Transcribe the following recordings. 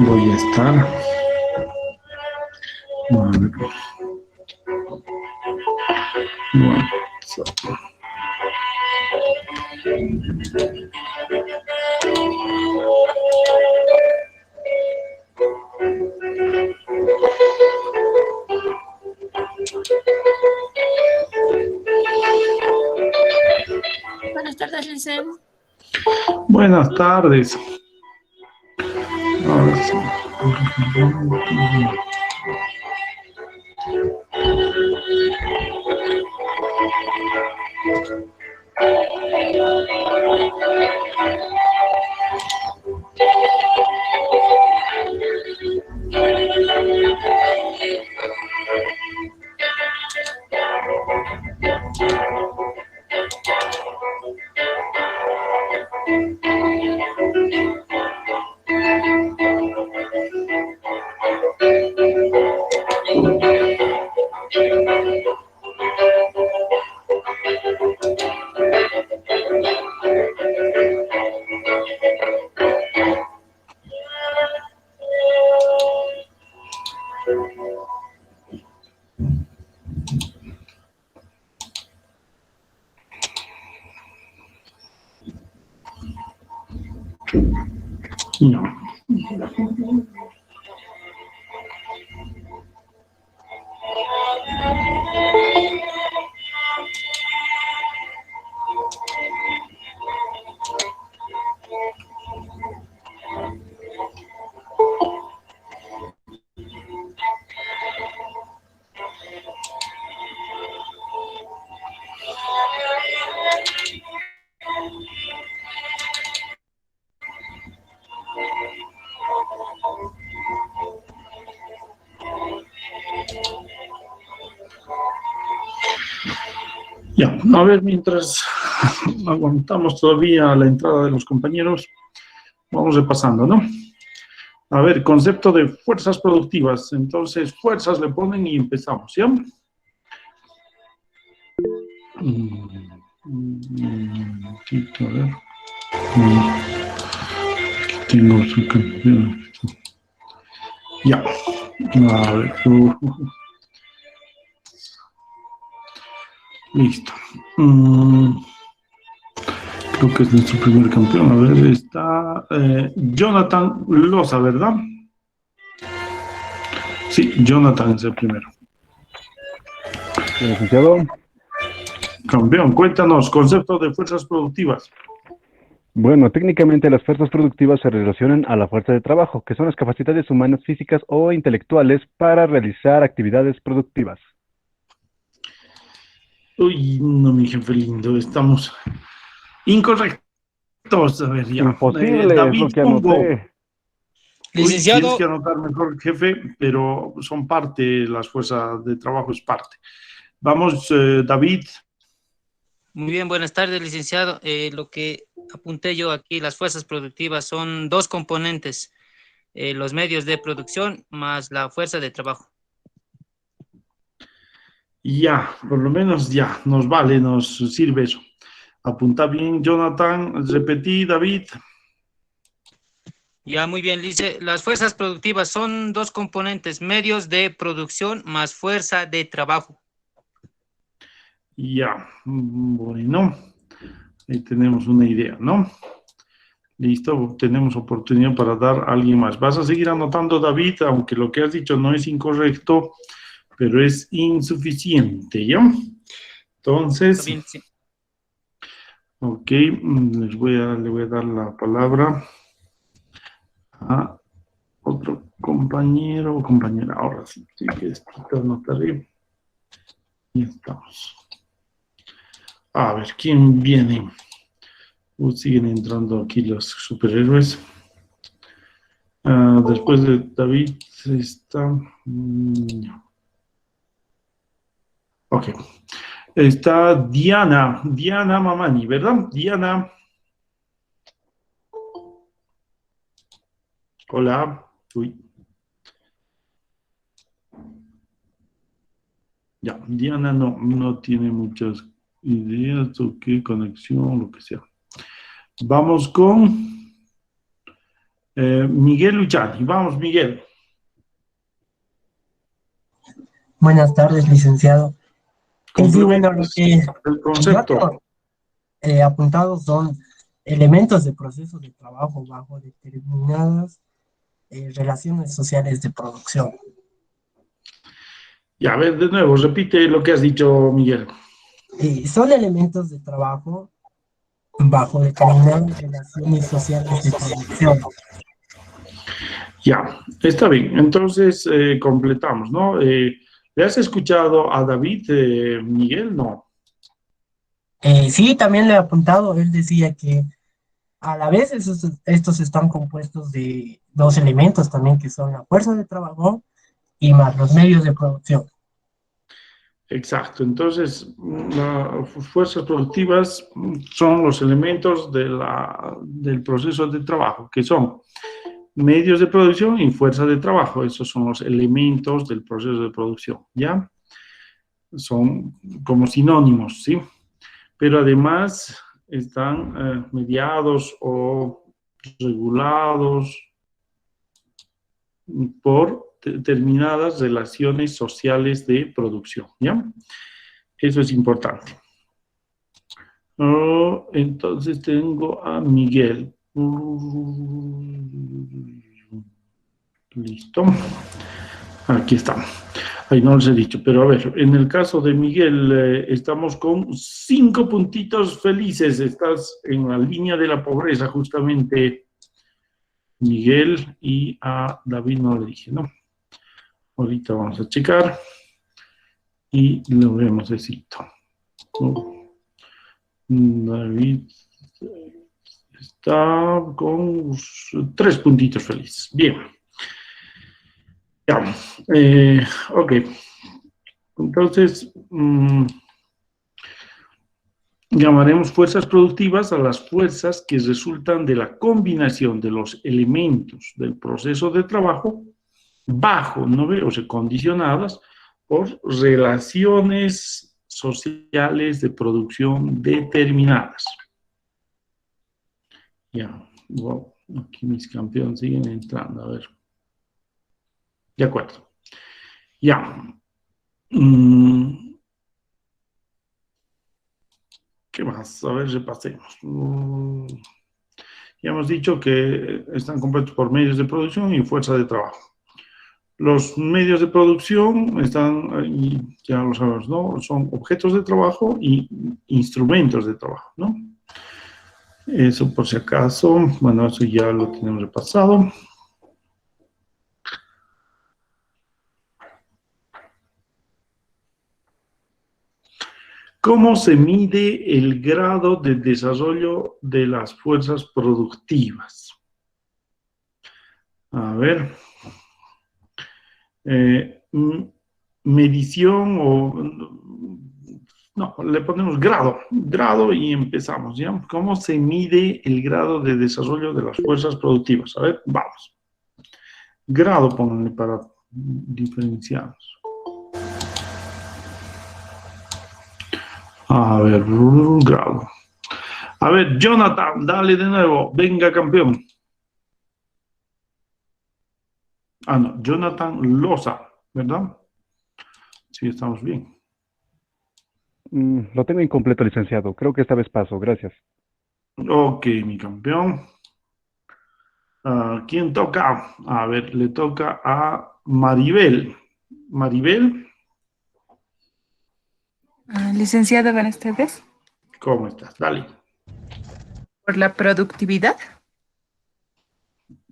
voy a estar. Buenas tardes, Licen. Buenas tardes. Ahora sí. No. Ya, a ver, mientras aguantamos todavía la entrada de los compañeros, vamos repasando, ¿no? A ver, concepto de fuerzas productivas. Entonces, fuerzas le ponen y empezamos, ¿ya? A ver. Aquí tengo su campeón. Ya. A ver. Listo. Creo que es nuestro primer campeón. A ver, está Jonathan Loza, ¿verdad? Sí, Jonathan es el primero. Licenciado. Campeón, cuéntanos, concepto de fuerzas productivas. Bueno, técnicamente las fuerzas productivas se relacionan a la fuerza de trabajo, que son las capacidades humanas, físicas o intelectuales para realizar actividades productivas. Uy, no, mi jefe lindo, estamos incorrectos. A ver, ya. Imposible, es lo David que Pombo. anoté. Uy, Licenciado. tienes que anotar mejor, jefe, pero son parte, las fuerzas de trabajo es parte. Vamos, David. Muy bien, buenas tardes, licenciado. Lo que apunté yo aquí, las fuerzas productivas son dos componentes, los medios de producción más la fuerza de trabajo. Ya, por lo menos ya, nos vale, nos sirve eso. Apunta bien, Jonathan. Repetí, David. Ya, muy bien, Lice. Las fuerzas productivas son dos componentes, medios de producción más fuerza de trabajo. Ya, bueno, ahí tenemos una idea, ¿no? Listo, tenemos oportunidad para dar a alguien más. Vas a seguir anotando, David, aunque lo que has dicho no es incorrecto, pero es insuficiente, ¿ya? Entonces, Bien, sí. ok, le voy a dar la palabra a otro compañero o compañera. Ahora sí, sí que esto anotaré. Y estamos. A ver, ¿quién viene? Siguen entrando aquí los superhéroes. Después de David está... ok. Está Diana Mamani, ¿verdad? Diana. Hola. Uy. Ya, Diana no tiene muchas ideas o qué conexión, lo que sea. Vamos con Miguel Luchani. Vamos, Miguel. Buenas tardes, licenciado. Sí, bueno, lo Complementos que el yo concepto. tengo apuntado son elementos de procesos de trabajo bajo determinadas relaciones sociales de producción. Ya, a ver, de nuevo, repite lo que has dicho, Miguel. Son elementos de trabajo bajo determinadas relaciones sociales de producción. Ya, está bien. Entonces, completamos, ¿no? ¿Le has escuchado a David, Miguel? No. Sí, también le he apuntado, él decía que a la vez estos están compuestos de dos elementos también, que son la fuerza de trabajo y más los medios de producción. Exacto. Entonces, las fuerzas productivas son los elementos del proceso de trabajo, que son medios de producción y fuerza de trabajo. Esos son los elementos del proceso de producción, ¿ya? Son como sinónimos, ¿sí? Pero además están mediados o regulados por determinadas relaciones sociales de producción, ¿ya? Eso es importante. Oh, entonces tengo a Miguel. Listo. Aquí está. Ahí no les he dicho, pero a ver, en el caso de Miguel, estamos con 5 puntitos felices. Estás en la línea de la pobreza, justamente, Miguel, y a David no le dije, ¿no? Ahorita vamos a checar y lo vemos éxito. David está con 3 puntitos felices. Bien. Ya. Ok. Entonces, llamaremos fuerzas productivas a las fuerzas que resultan de la combinación de los elementos del proceso de trabajo bajo, ¿no ve? O sea, condicionadas por relaciones sociales de producción determinadas. Ya, wow, aquí mis campeones siguen entrando, a ver. De acuerdo. Ya. ¿Qué más? A ver, repasemos. Ya hemos dicho que están compuestos por medios de producción y fuerza de trabajo. Los medios de producción están, y ya lo sabemos, ¿no? Son objetos de trabajo y instrumentos de trabajo, ¿no? Eso por si acaso, bueno, eso ya lo tenemos repasado. ¿Cómo se mide el grado de desarrollo de las fuerzas productivas? A ver, medición no, le ponemos grado y empezamos, ¿ya? ¿Cómo se mide el grado de desarrollo de las fuerzas productivas? A ver, vamos. Grado, pónganle para diferenciarnos. A ver, grado. A ver, Jonathan, dale de nuevo. Venga, campeón. Ah, no, Jonathan Loza, ¿verdad? Sí, estamos bien. Lo tengo incompleto, licenciado. Creo que esta vez paso. Gracias. Ok, mi campeón. ¿Quién toca? A ver, le toca a Maribel. Maribel, Licenciada, buenas tardes. ¿cómo estás? Dale. Por la productividad.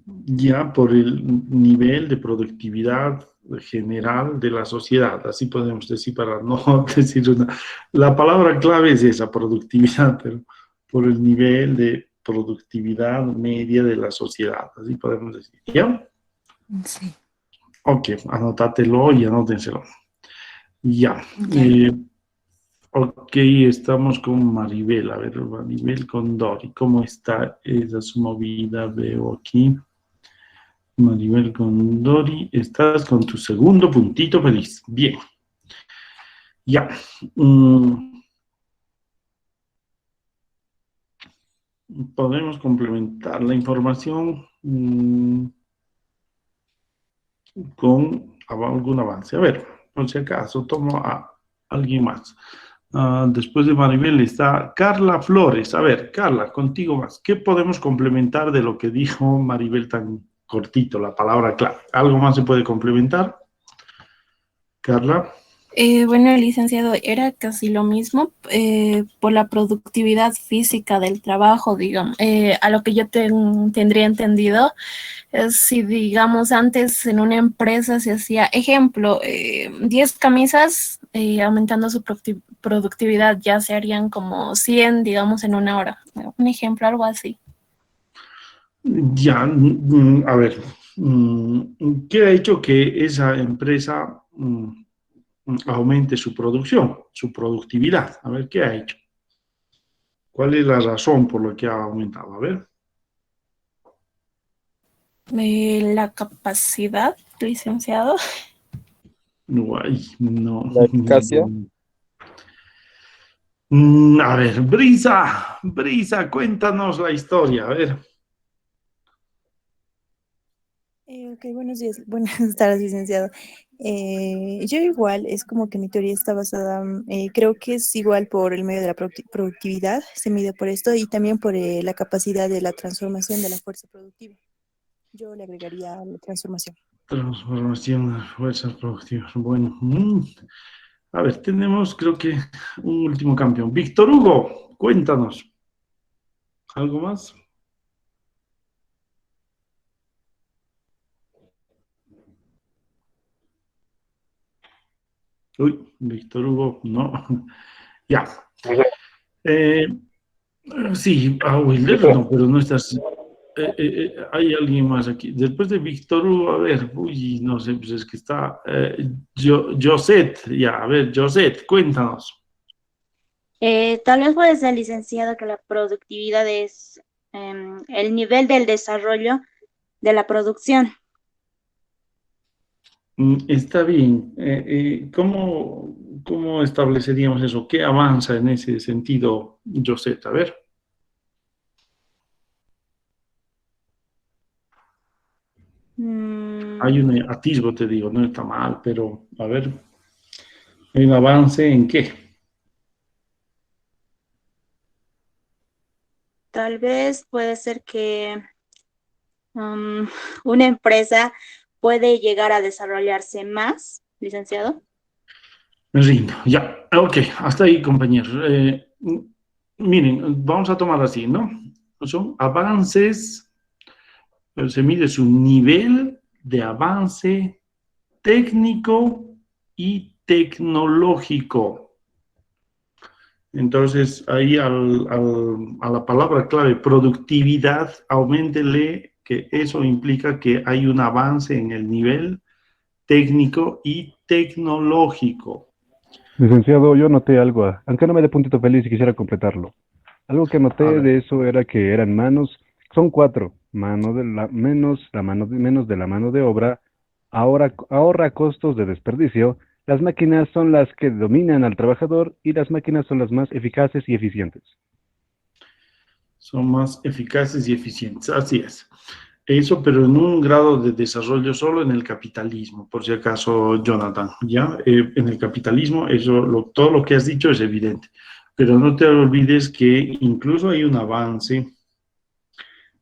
Ya por el nivel de productividad general de la sociedad, así podemos decir para no decir una... La palabra clave es esa, productividad, pero por el nivel de productividad media de la sociedad, así podemos decir. ¿Ya? Sí. Ok, anótatelo y anótenselo. Ya. Ya. Ok, estamos con Maribel. A ver, Maribel con Dori. ¿Cómo está esa su movida? Veo aquí. Maribel con Dori, estás con tu segundo puntito feliz. Bien. Ya. Podemos complementar la información mm, con algún avance. A ver, por si acaso, tomo a alguien más. Después de Maribel está Carla Flores. A ver, Carla, contigo más. ¿Qué podemos complementar de lo que dijo Maribel tan cortito, la palabra clave? ¿Algo más se puede complementar? Carla. Bueno, licenciado, era casi lo mismo por la productividad física del trabajo, digamos. A lo que yo tendría entendido es si, digamos, antes en una empresa se hacía, ejemplo, 10 camisas, aumentando su productividad, ya se harían como 100, digamos, en una hora. Un ejemplo, algo así. Ya, a ver, ¿qué ha hecho que esa empresa aumente su producción, su productividad? A ver, ¿qué ha hecho? ¿Cuál es la razón por la que ha aumentado? A ver. La capacidad, licenciado. Guay, no. La eficacia. A ver, Brisa, cuéntanos la historia, a ver. Ok, buenos días, buenas tardes, licenciado. Yo igual, es como que mi teoría está basada, creo que es igual por el medio de la productividad, se mide por esto y también por la capacidad de la transformación de la fuerza productiva. Yo le agregaría la transformación. Transformación de fuerzas productivas. Bueno, a ver, tenemos creo que un último campeón. Víctor Hugo, cuéntanos. ¿Algo más? Uy, Víctor Hugo, no. Ya. Eh, sí, Wilder, no, pero no estás. Hay alguien más aquí. Después de Víctor Hugo, a ver, uy, no sé, pues es que está. Josette, ya, a ver, Josette, cuéntanos. Tal vez puede ser, licenciado, que la productividad es el nivel del desarrollo de la producción. Está bien. ¿Cómo estableceríamos eso? ¿Qué avanza en ese sentido, Josette? A ver. Hay Mm, un atisbo, te digo, no está mal, pero a ver, ¿hay un avance en qué? Tal vez puede ser que una empresa puede llegar a desarrollarse más, licenciado. Me rindo. Ya, ok, hasta ahí, compañeros. Miren, vamos a tomar así, ¿no? Son avances, se mide su nivel de avance técnico y tecnológico. Entonces, ahí a la palabra clave productividad, auméntele que eso implica que hay un avance en el nivel técnico y tecnológico. Licenciado, yo noté algo, aunque no me dé puntito feliz y quisiera completarlo. Algo que A noté ver, de eso era que eran manos, son cuatro, menos de la mano de obra, ahorra costos de desperdicio, las máquinas son las que dominan al trabajador y las máquinas son las más eficaces y eficientes. son más eficaces y eficientes, así es. Eso, pero en un grado de desarrollo solo en el capitalismo, por si acaso, Jonathan, ¿ya? En el capitalismo, todo lo que has dicho es evidente, pero no te olvides que incluso hay un avance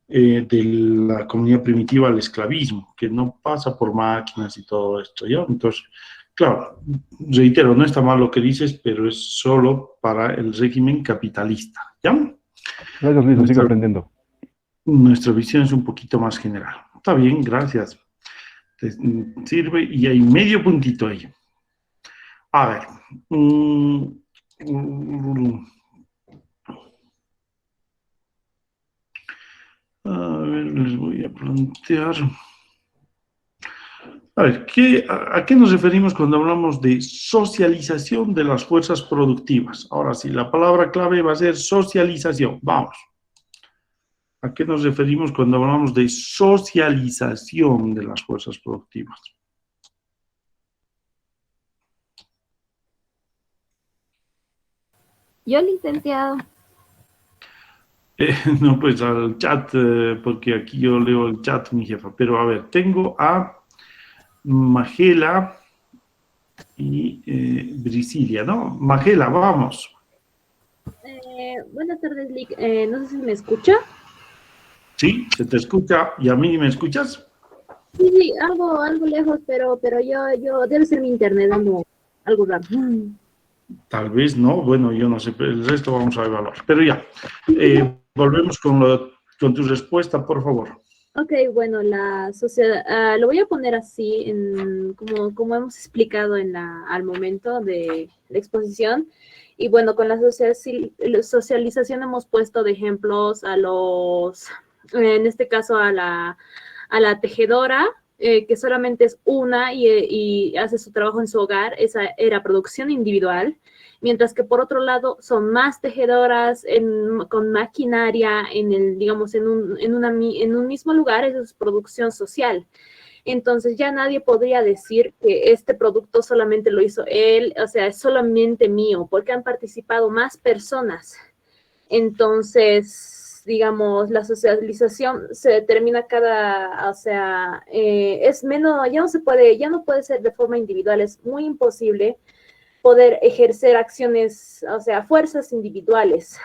de la comunidad primitiva al esclavismo, que no pasa por máquinas y todo esto, ¿ya? Entonces, claro, reitero, no está mal lo que dices, pero es solo para el régimen capitalista, ¿ya? Gracias, Luis, sigo Nuestra, aprendiendo. nuestra visión es un poquito más general. Está bien, gracias. Sirve y hay medio puntito ahí. A ver. A ver, les voy a plantear. A ver, ¿a qué nos referimos cuando hablamos de socialización de las fuerzas productivas? Ahora sí, la palabra clave va a ser socialización. Vamos. ¿A qué nos referimos cuando hablamos de socialización de las fuerzas productivas? Yo, licenciado. No, pues al chat, porque aquí yo leo el chat, mi jefa. Pero a ver, tengo a Magela y Brisilia, ¿no? Magela, vamos. Buenas tardes, Lick. No sé si me escucha. Sí, se te escucha. ¿Y a mí me escuchas? Sí, sí, algo lejos, pero yo, debe ser mi internet, algo raro. Tal vez no, bueno, yo no sé, pero el resto vamos a evaluar. Pero ya, volvemos con tu respuesta, por favor. Ok, bueno, la sociedad, lo voy a poner así, como hemos explicado al momento de la exposición. Y bueno, con la socialización hemos puesto de ejemplos en este caso a la tejedora, que solamente es una y hace su trabajo en su hogar. Esa era producción individual. Mientras que por otro lado son más tejedoras con maquinaria digamos, en un mismo lugar. Eso es producción social. Entonces ya nadie podría decir que este producto solamente lo hizo él, o sea, es solamente mío, porque han participado más personas. Entonces, digamos, la socialización se determina o sea, es menos, ya no puede ser de forma individual, es muy imposible poder ejercer acciones, o sea, fuerzas individuales,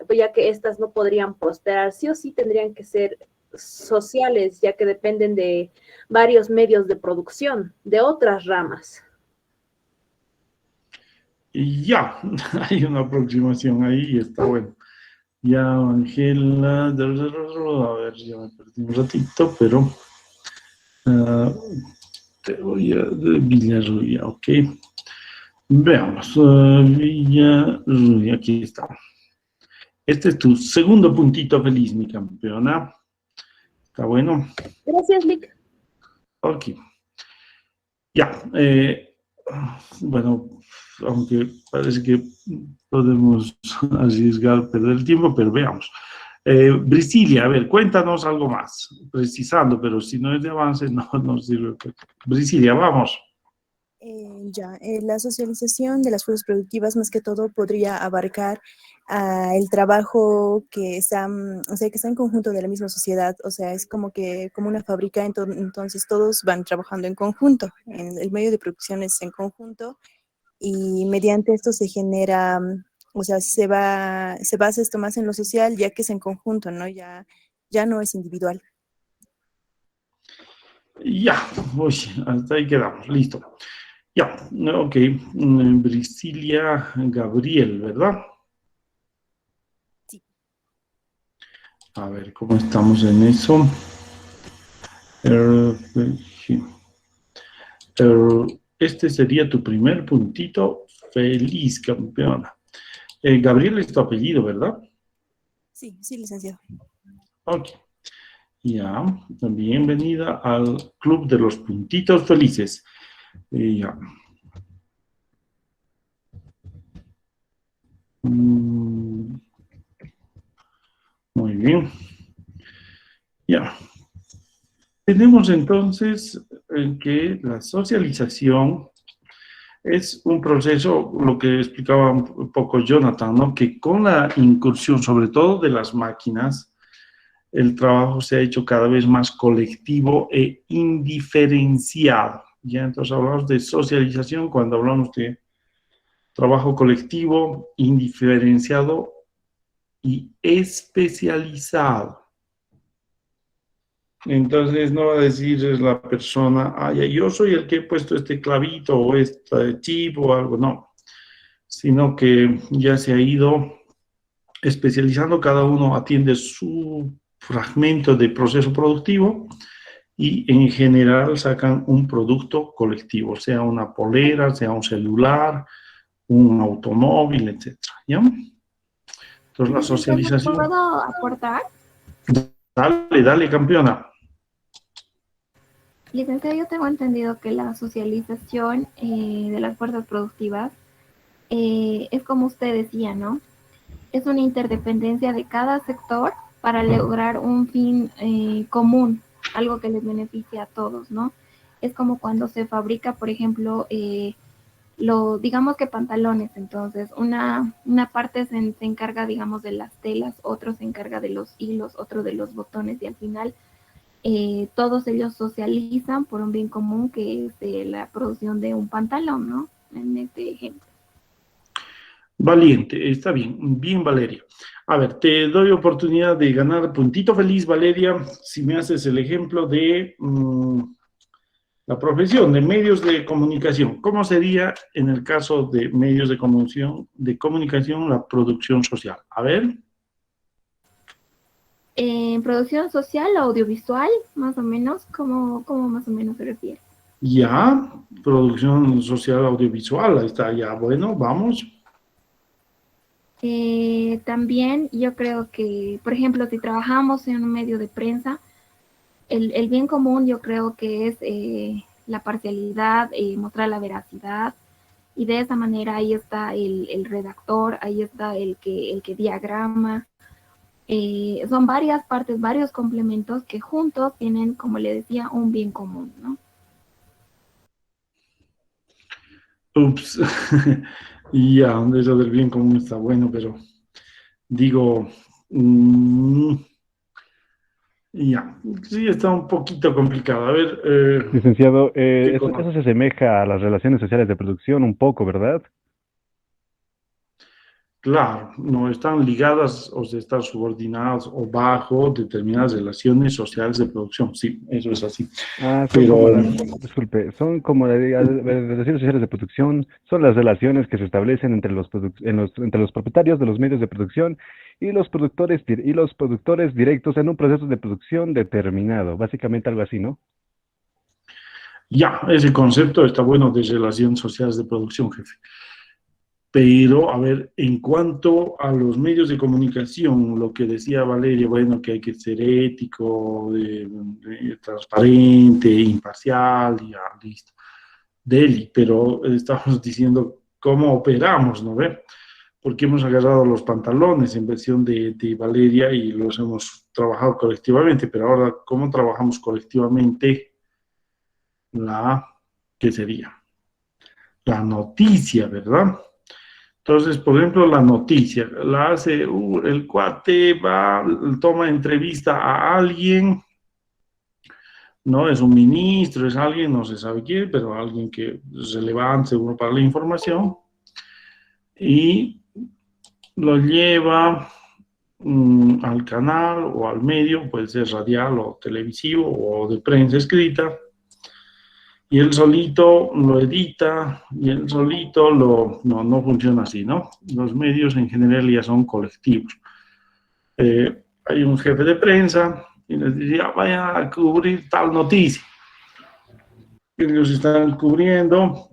ya que estas no podrían prosperar. Sí o sí tendrían que ser sociales, ya que dependen de varios medios de producción, de otras ramas. Y ya, hay una aproximación ahí y está bueno. Ya, Ángela, a ver, ya me perdí un ratito, pero te voy a de Villarrubia, ok. Veamos, Villarrubia, aquí está. Este es tu segundo puntito feliz, mi campeona. ¿Está bueno? Gracias, Lick. Ok. Ya, bueno, aunque parece que podemos arriesgar perder el tiempo, pero veamos. Brisilia, a ver, cuéntanos algo más, precisando, pero si no es de avance, no nos sirve. Brisilia, vamos. La socialización de las fuerzas productivas más que todo podría abarcar el trabajo que está, o sea, que está en conjunto de la misma sociedad, o sea, es como una fábrica, entonces todos van trabajando en conjunto, el medio de producción es en conjunto y mediante esto se genera, o sea, se basa esto más en lo social ya que es en conjunto, ¿no? Ya no es individual. Ya, uy, hasta ahí quedamos, listo. Ya, ok, Brisilia Gabriel, ¿verdad? Sí. A ver, ¿cómo estamos en eso? Este sería tu primer puntito feliz, campeona. Gabriel es tu apellido, ¿verdad? Sí, sí, licenciado. Ok. Ya, bienvenida al Club de los Puntitos Felices. Ya. Muy bien. Ya. Tenemos entonces que la socialización es un proceso, lo que explicaba un poco Jonathan, ¿no? Que con la incursión, sobre todo de las máquinas, el trabajo se ha hecho cada vez más colectivo e indiferenciado. Ya entonces hablamos de socialización cuando hablamos de trabajo colectivo, indiferenciado y especializado. Entonces no va a decir la persona, ay, yo soy el que he puesto este clavito o este chip o algo, no, sino que ya se ha ido especializando, cada uno atiende su fragmento de proceso productivo y en general sacan un producto colectivo, sea una polera, sea un celular, un automóvil, etcétera, ¿ya? Entonces la socialización... ¿Puedo aportar? Dale, dale, campeona. Licenciado, yo tengo entendido que la socialización de las fuerzas productivas es como usted decía, ¿no? Es una interdependencia de cada sector para lograr un fin común, algo que les beneficie a todos, ¿no? Es como cuando se fabrica, por ejemplo, digamos que pantalones. Entonces, una parte se encarga, digamos, de las telas, otro se encarga de los hilos, otro de los botones, y al final todos ellos socializan por un bien común, que es la producción de un pantalón, ¿no? En este ejemplo. Valiente, está bien, bien, Valeria. A ver, te doy oportunidad de ganar puntito feliz, Valeria, si me haces el ejemplo de la profesión de medios de comunicación. ¿Cómo sería en el caso de medios de comunicación la producción social? A ver. Producción social, audiovisual, más o menos, ¿cómo más o menos se refiere? Ya, producción social audiovisual, ahí está, ya, bueno, vamos. También yo creo que, por ejemplo, si trabajamos en un medio de prensa, el bien común yo creo que es la parcialidad, mostrar la veracidad, y de esa manera ahí está el redactor, ahí está el que diagrama. Son varias partes, varios complementos que juntos tienen, como le decía, un bien común, ¿no? Ups, y ya, eso del bien común está bueno, pero digo, ya, sí está un poquito complicado. A ver, Licenciado, ¿qué eso, cosa? eso se asemeja a las relaciones sociales de producción un poco, ¿verdad? Claro, no están ligadas o se están subordinadas o bajo determinadas relaciones sociales de producción. Sí, eso es así. Son como Pero disculpe, son como las relaciones sociales de producción, son las relaciones que se establecen entre entre los propietarios de los medios de producción y los productores directos en un proceso de producción determinado, básicamente algo así, ¿no? ya, ese concepto está bueno de relaciones sociales de producción, jefe. Pero, a ver, en cuanto a los medios de comunicación, lo que decía Valeria, bueno, que hay que ser ético, transparente, imparcial, ya, listo. Deli, pero estamos diciendo cómo operamos, ¿no ve? Porque hemos agarrado los pantalones en versión de Valeria y los hemos trabajado colectivamente, pero ahora, ¿cómo trabajamos colectivamente qué sería? La noticia, ¿verdad? Entonces, por ejemplo, la noticia, la hace, el cuate va, toma entrevista a alguien, no es un ministro, es alguien, no se sabe quién, pero alguien que es relevante seguro para la información, y lo lleva al canal o al medio, puede ser radial o televisivo o de prensa escrita, y él solito lo edita, y él solito no funciona así, ¿no? Los medios en general ya son colectivos. Hay un jefe de prensa y les dice, vayan a cubrir tal noticia. Ellos están cubriendo,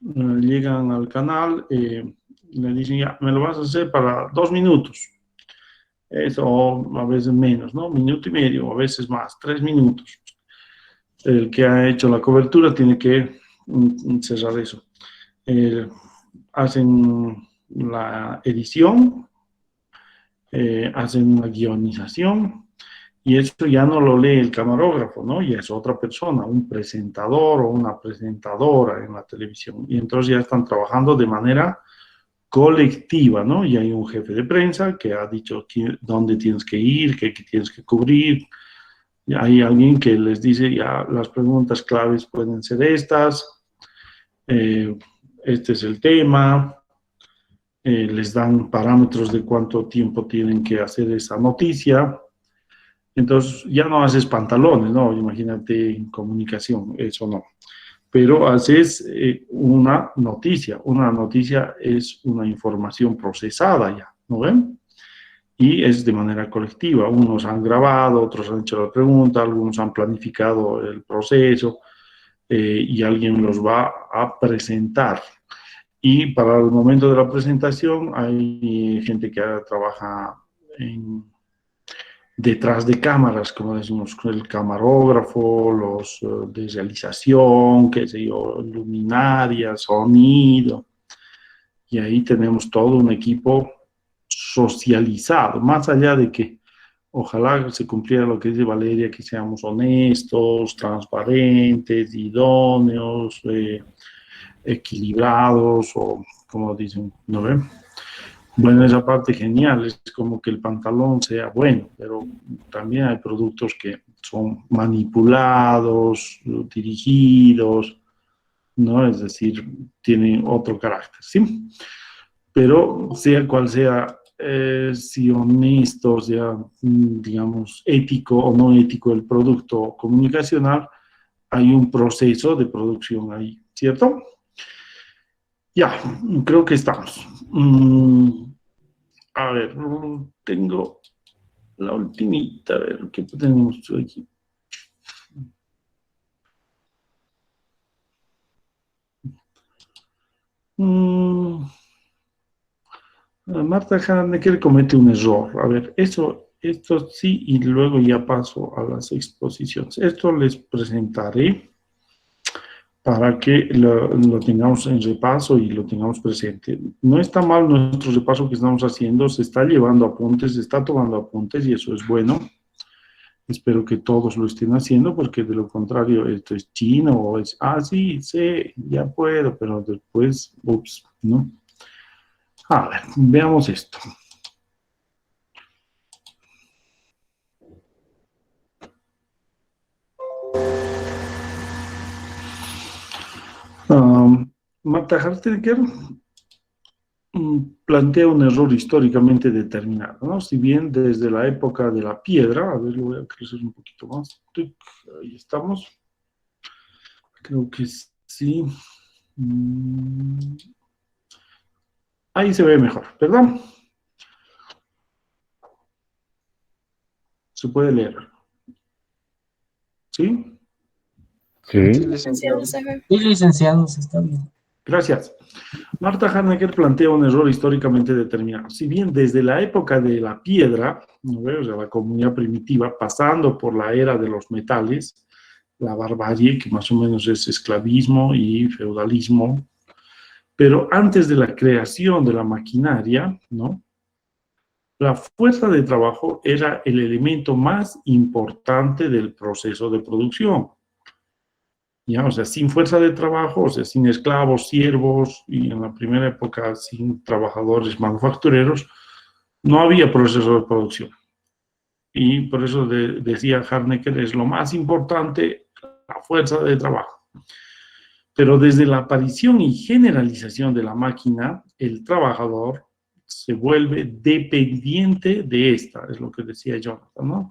llegan al canal, y le dicen, ya, me lo vas a hacer para 2 minutos. Eso a veces menos, ¿no? 1,5 minutos, a veces más, 3 minutos. El que ha hecho la cobertura tiene que cerrar eso. Hacen la edición, hacen una guionización, y eso ya no lo lee el camarógrafo, ¿no? Ya es otra persona, un presentador o una presentadora en la televisión. Y entonces ya están trabajando de manera colectiva, ¿no? Y hay un jefe de prensa que ha dicho dónde tienes que ir, qué tienes que cubrir. Y hay alguien que les dice, ya, las preguntas claves pueden ser estas, este es el tema, les dan parámetros de cuánto tiempo tienen que hacer esa noticia. Entonces, ya no haces pantalones, ¿no? Imagínate en comunicación, eso no. Pero haces una noticia. Una noticia es una información procesada ya, ¿no ven? Y es de manera colectiva. Unos han grabado, otros han hecho la pregunta, algunos han planificado el proceso, y alguien los va a presentar. Y para el momento de la presentación hay gente que trabaja detrás de cámaras, como decimos, el camarógrafo, los de realización, qué sé yo, luminarias, sonido. Y ahí tenemos todo un equipo socializado, más allá de que ojalá se cumpliera lo que dice Valeria, que seamos honestos, transparentes, idóneos, equilibrados o como dicen, ¿no ven? Bueno, esa parte genial, es como que el pantalón sea bueno, pero también hay productos que son manipulados, dirigidos, ¿no? Es decir, tienen otro carácter, ¿sí? Pero sea cual sea, si honesto, sea, digamos, ético o no ético el producto comunicacional, hay un proceso de producción ahí, ¿cierto? Ya, creo que estamos. A ver, tengo la ultimita, a ver, ¿qué tenemos aquí? Marta Hannecker comete un error. A ver, esto sí, y luego ya paso a las exposiciones. Esto les presentaré para que lo tengamos en repaso y lo tengamos presente. No está mal nuestro repaso que estamos haciendo, se está llevando apuntes, se está tomando apuntes y eso es bueno. Espero que todos lo estén haciendo porque de lo contrario esto es chino o es, sí, sí, ya puedo, pero después, ups, ¿no? A ver, veamos esto. Marta Hartecker plantea un error históricamente determinado, ¿no? Si bien desde la época de la piedra, a ver, lo voy a crecer un poquito más, ahí estamos, creo que sí, ahí se ve mejor, ¿verdad? Se puede leer, ¿sí? Sí. Licenciado, se ve. Sí, licenciado, se está bien. Gracias. Marta Harnecker plantea un error históricamente determinado. Si bien desde la época de la piedra, ¿no veo? O sea, la comunidad primitiva, pasando por la era de los metales, la barbarie, que más o menos es esclavismo y feudalismo, pero antes de la creación de la maquinaria, ¿no? La fuerza de trabajo era el elemento más importante del proceso de producción. ¿Ya? O sea, sin fuerza de trabajo, o sea, sin esclavos, siervos, y en la primera época sin trabajadores manufactureros, no había proceso de producción. Y por eso decía Harnecker, es lo más importante, la fuerza de trabajo. Pero desde la aparición y generalización de la máquina, el trabajador se vuelve dependiente de esta, es lo que decía Jonathan, ¿no?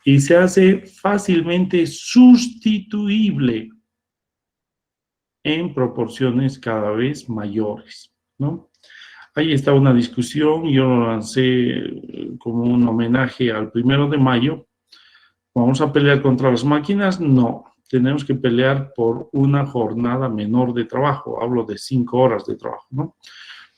Y se hace fácilmente sustituible en proporciones cada vez mayores, ¿no? Ahí está una discusión, yo lo lancé como un homenaje al 1 de mayo. ¿Vamos a pelear contra las máquinas? No, tenemos que pelear por una jornada menor de trabajo, hablo de 5 horas de trabajo, ¿no?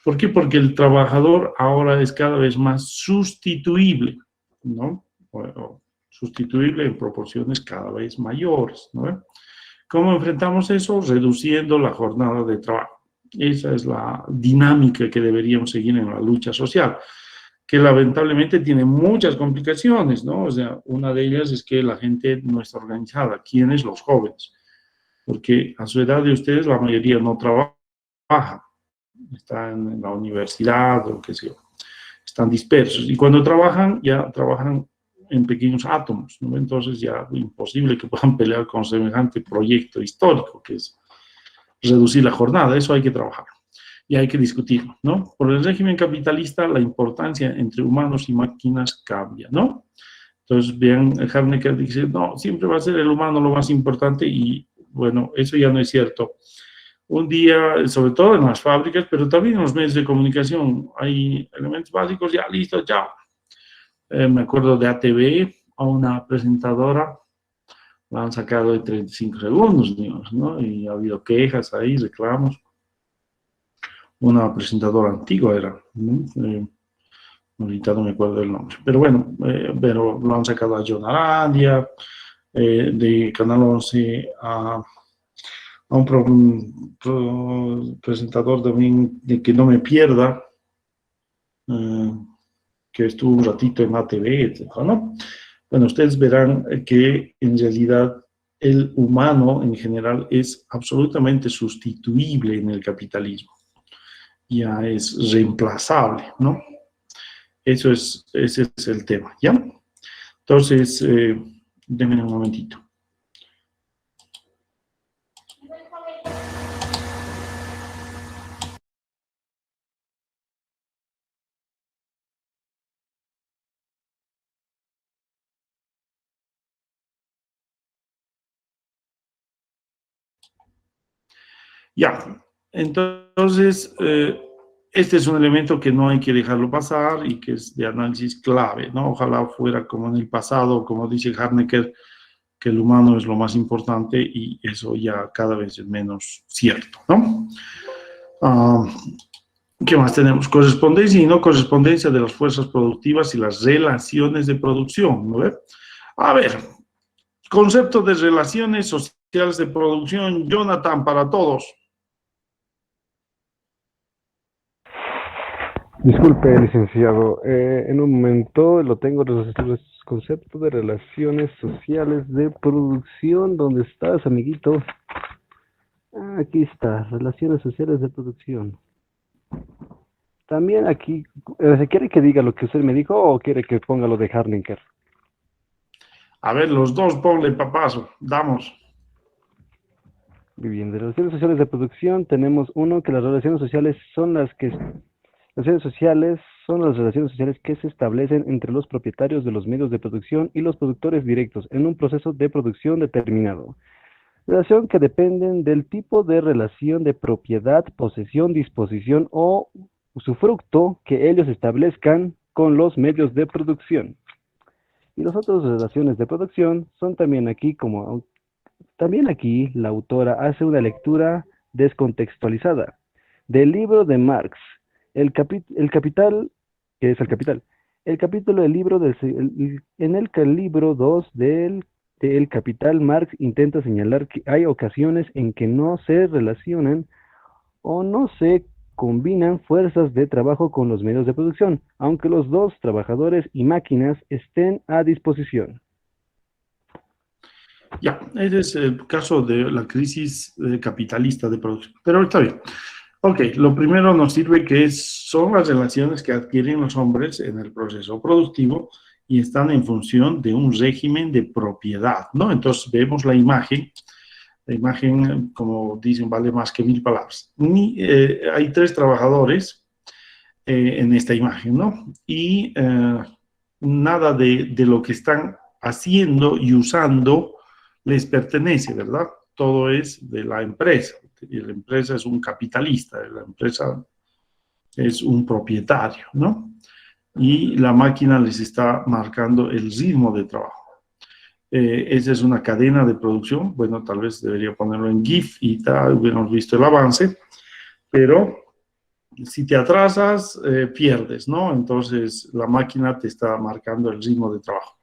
¿Por qué? Porque el trabajador ahora es cada vez más sustituible, ¿no? Bueno, sustituible en proporciones cada vez mayores, ¿no? ¿Cómo enfrentamos eso? Reduciendo la jornada de trabajo. Esa es la dinámica que deberíamos seguir en la lucha social, que lamentablemente tiene muchas complicaciones, ¿no? O sea, una de ellas es que la gente no está organizada. ¿Quiénes? Los jóvenes. Porque a su edad de ustedes la mayoría no trabaja. Están en la universidad o qué sé yo. Están dispersos. Y cuando trabajan, ya trabajan en pequeños átomos, ¿no? Entonces ya es imposible que puedan pelear con semejante proyecto histórico, que es reducir la jornada. Eso hay que trabajar y hay que discutirlo, ¿no? Por el régimen capitalista, la importancia entre humanos y máquinas cambia, ¿no? Entonces, vean, Harnecker dice, no, siempre va a ser el humano lo más importante y, bueno, eso ya no es cierto. Un día, sobre todo en las fábricas, pero también en los medios de comunicación, hay elementos básicos, ya listo, chao. Me acuerdo de ATV, a una presentadora, la han sacado de 35 segundos, digamos, ¿no? Y ha habido quejas ahí, reclamos. Una presentadora antigua era, ¿no? Ahorita no me acuerdo del nombre. Pero bueno, pero lo han sacado a John Arandia, de Canal 11 a un presentador también de Que No Me Pierda, que estuvo un ratito en ATV, etc., ¿no? Bueno, ustedes verán que en realidad el humano en general es absolutamente sustituible en el capitalismo. Ya es reemplazable, ¿no? Ese es el tema, ¿ya? Entonces, denme un momentito. Ya, entonces, este es un elemento que no hay que dejarlo pasar y que es de análisis clave, ¿no? Ojalá fuera como en el pasado, como dice Harnecker, que el humano es lo más importante y eso ya cada vez es menos cierto, ¿no? ¿Qué más tenemos? Correspondencia y no correspondencia de las fuerzas productivas y las relaciones de producción, ¿no ve? A ver, concepto de relaciones sociales de producción, Jonathan, para todos. Disculpe, licenciado, en un momento lo tengo, los conceptos de relaciones sociales de producción. ¿Dónde estás, amiguito? Ah, aquí está, relaciones sociales de producción. También aquí, ¿quiere que diga lo que usted me dijo o quiere que ponga lo de Harlinker? A ver, los dos, ponle papazo, damos. Muy bien, de relaciones sociales de producción tenemos uno, que las relaciones sociales son las relaciones sociales son las relaciones sociales que se establecen entre los propietarios de los medios de producción y los productores directos en un proceso de producción determinado. Relación que dependen del tipo de relación de propiedad, posesión, disposición o usufructo que ellos establezcan con los medios de producción. Y las otras relaciones de producción son también aquí la autora hace una lectura descontextualizada del libro de Marx, el capital, que es el capital, el capítulo del libro en el libro 2 del Capital, Marx intenta señalar que hay ocasiones en que no se relacionan o no se combinan fuerzas de trabajo con los medios de producción, aunque los dos, trabajadores y máquinas, estén a disposición. Ya, ese es el caso de la crisis capitalista de producción. Pero está bien. Ok, lo primero nos sirve que son las relaciones que adquieren los hombres en el proceso productivo y están en función de un régimen de propiedad, ¿no? Entonces vemos la imagen, como dicen, vale más que 1000 palabras. Hay 3 trabajadores en esta imagen, ¿no? Y nada de lo que están haciendo y usando les pertenece, ¿verdad? Todo es de la empresa. Y la empresa es un capitalista, la empresa es un propietario, ¿no? Y la máquina les está marcando el ritmo de trabajo. Esa es una cadena de producción. Bueno, tal vez debería ponerlo en GIF y tal, hubiéramos visto el avance, pero si te atrasas, pierdes, ¿no? Entonces, la máquina te está marcando el ritmo de trabajo.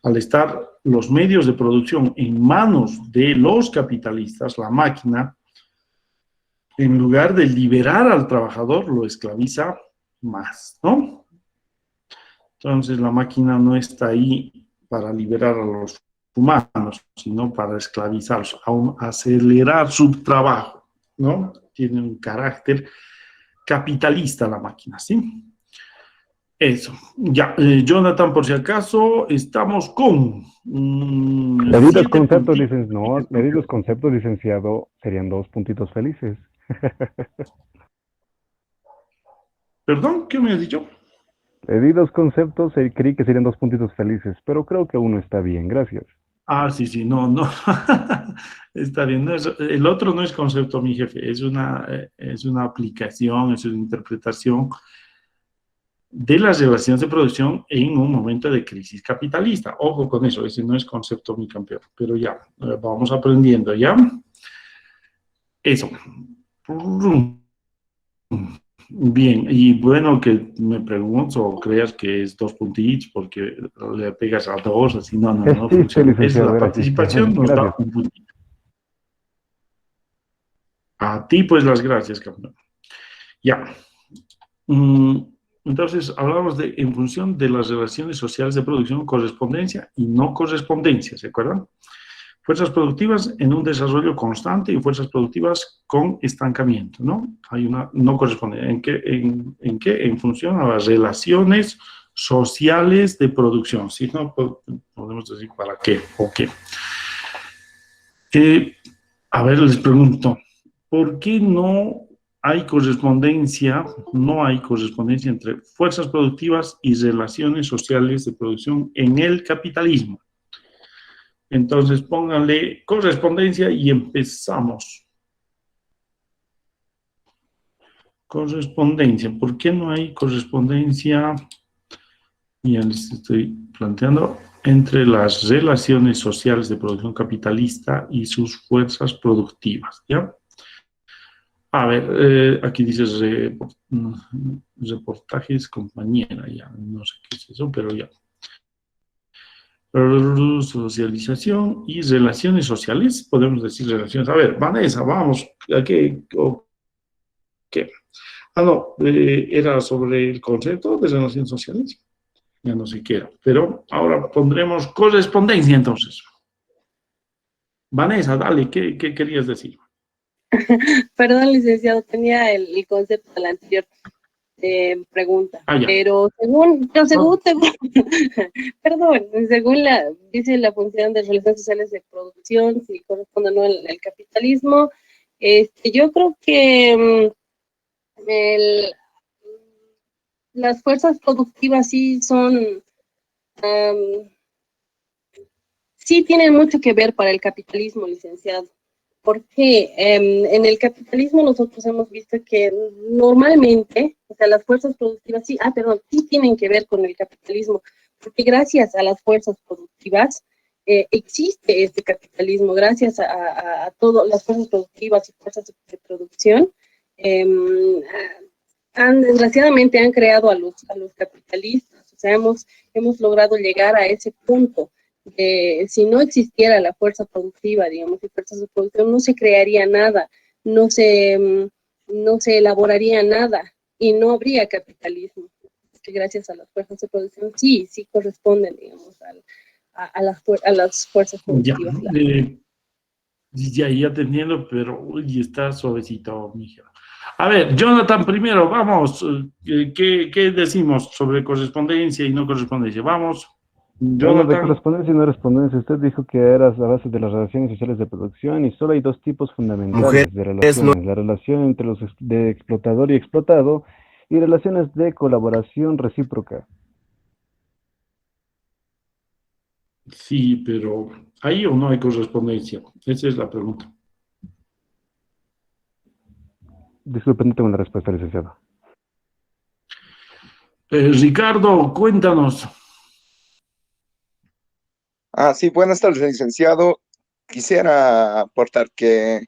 Al estar los medios de producción en manos de los capitalistas, la máquina, en lugar de liberar al trabajador, lo esclaviza más, ¿no? Entonces, la máquina no está ahí para liberar a los humanos, sino para esclavizarlos, aún acelerar su trabajo, ¿no? Tiene un carácter capitalista la máquina, ¿sí? Eso. Ya, Jonathan, por si acaso, estamos con... Medidos conceptos, licenciado, serían 2 puntitos felices. ¿Perdón? ¿Qué me has dicho? Medidos conceptos, creí que serían 2 puntitos felices, pero creo que uno está bien, gracias. Ah, sí, no. Está bien. No, el otro no es concepto, mi jefe, es una aplicación, es una interpretación de las relaciones de producción en un momento de crisis capitalista. Ojo con eso, ese no es concepto, mi campeón, pero ya, vamos aprendiendo, ¿ya? Eso. Bien, y bueno que me pregunto o creas que es 2 puntitos porque le pegas a 2, así no funciona. Es la participación nos da un puntito. A ti, pues, las gracias, campeón. Ya. Entonces, hablamos en función de las relaciones sociales de producción, correspondencia y no correspondencia, ¿se acuerdan? Fuerzas productivas en un desarrollo constante y fuerzas productivas con estancamiento, ¿no? Hay una no corresponde. ¿En qué? ¿En qué? En función a las relaciones sociales de producción. Si no, podemos decir para qué o qué. A ver, les pregunto, ¿por qué no hay correspondencia entre fuerzas productivas y relaciones sociales de producción en el capitalismo? Entonces, pónganle correspondencia y empezamos. Correspondencia. ¿Por qué no hay correspondencia? Ya les estoy planteando entre las relaciones sociales de producción capitalista y sus fuerzas productivas, ¿ya? A ver, aquí dice reportajes, compañera, ya, no sé qué es eso, pero ya. Socialización y relaciones sociales, podemos decir relaciones. A ver, Vanessa, vamos, ¿a qué? ¿Qué? Ah, no, era sobre el concepto de relaciones sociales. Ya no sé qué era, pero ahora pondremos correspondencia entonces. Vanessa, dale, ¿qué querías decir? Perdón, licenciado, tenía el concepto de la anterior pregunta, Ah, ya. pero perdón, según dice la función de relaciones sociales de producción, si corresponde o no al capitalismo, yo creo que las fuerzas productivas sí son, sí tienen mucho que ver para el capitalismo, licenciado. Porque en el capitalismo nosotros hemos visto que normalmente, o sea, las fuerzas productivas, sí tienen que ver con el capitalismo, porque gracias a las fuerzas productivas existe este capitalismo, gracias a todas las fuerzas productivas y fuerzas de producción, desgraciadamente han creado a los capitalistas, o sea, hemos logrado llegar a ese punto. Si no existiera la fuerza productiva, digamos, y fuerzas de producción, no se crearía nada, no se elaboraría nada y no habría capitalismo. Que gracias a las fuerzas de producción sí corresponden, digamos, a las fuerzas productivas. Ya te entiendo, pero uy, está suavecito, mija. A ver, Jonathan, primero, vamos, ¿qué decimos sobre correspondencia y no correspondencia? Vamos. Bueno, de Jonathan. correspondencia y no respondencia, usted dijo que era a base de las relaciones sociales de producción y solo hay dos tipos fundamentales de relaciones, la relación entre los de explotador y explotado y relaciones de colaboración recíproca. Sí, pero ¿hay o no hay correspondencia? Esa es la pregunta. Disculpe, no tengo la respuesta, licenciado. Ricardo, cuéntanos. Sí, buenas tardes, licenciado. Quisiera aportar que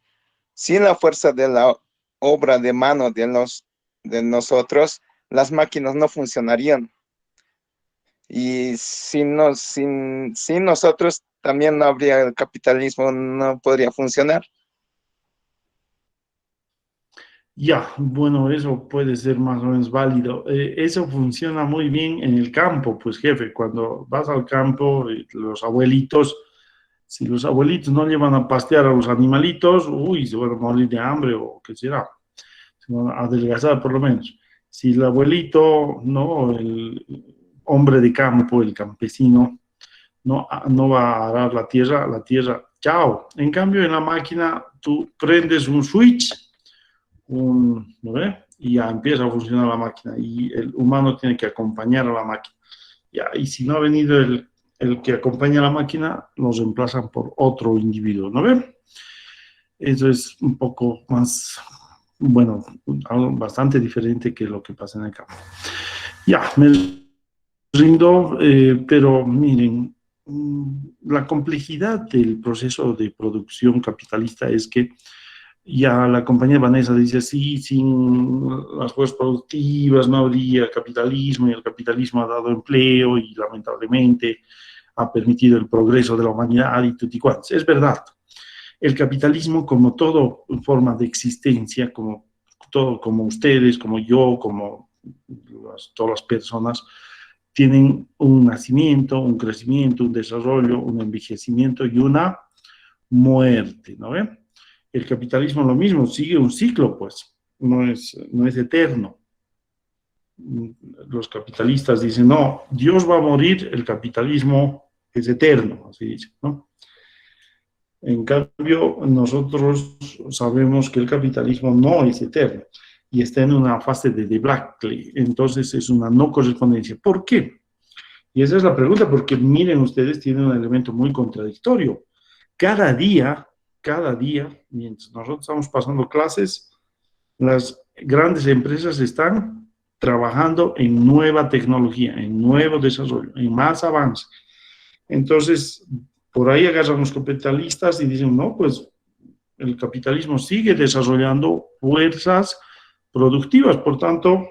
sin la fuerza de la obra de mano de nosotros, las máquinas no funcionarían. Y sin nosotros también no habría el capitalismo, no podría funcionar. Ya, bueno, eso puede ser más o menos válido. Eso funciona muy bien en el campo, pues jefe, cuando vas al campo, los abuelitos, si los abuelitos no llevan a pastear a los animalitos, uy, se van a morir de hambre o qué será, se van a adelgazar por lo menos. Si el abuelito, no, el hombre de campo, el campesino, no va a arar la tierra, chao. En cambio, en la máquina, tú prendes un switch, ¿no ve? Y ya empieza a funcionar la máquina y el humano tiene que acompañar a la máquina. Ya, y si no ha venido el que acompaña a la máquina, los reemplazan por otro individuo, ¿no ve? Eso es un poco más, bueno, algo bastante diferente que lo que pasa en el campo. Ya, me rindo, pero miren, la complejidad del proceso de producción capitalista es que ya la compañía Vanessa dice, sí, sin las fuerzas productivas no habría capitalismo y el capitalismo ha dado empleo y lamentablemente ha permitido el progreso de la humanidad y tutti quanti. Es verdad, el capitalismo como toda forma de existencia, como ustedes, como yo, como todas las personas, tienen un nacimiento, un crecimiento, un desarrollo, un envejecimiento y una muerte, ¿no ve? El capitalismo lo mismo, sigue un ciclo, pues, no es eterno. Los capitalistas dicen, no, Dios va a morir, el capitalismo es eterno, así dicen, ¿no? En cambio, nosotros sabemos que el capitalismo no es eterno y está en una fase de debacle, entonces es una no correspondencia. ¿Por qué? Y esa es la pregunta, porque miren ustedes, tiene un elemento muy contradictorio. Cada día, mientras nosotros estamos pasando clases, las grandes empresas están trabajando en nueva tecnología, en nuevo desarrollo, en más avance. Entonces, por ahí agarran los capitalistas y dicen, no, pues el capitalismo sigue desarrollando fuerzas productivas, por tanto,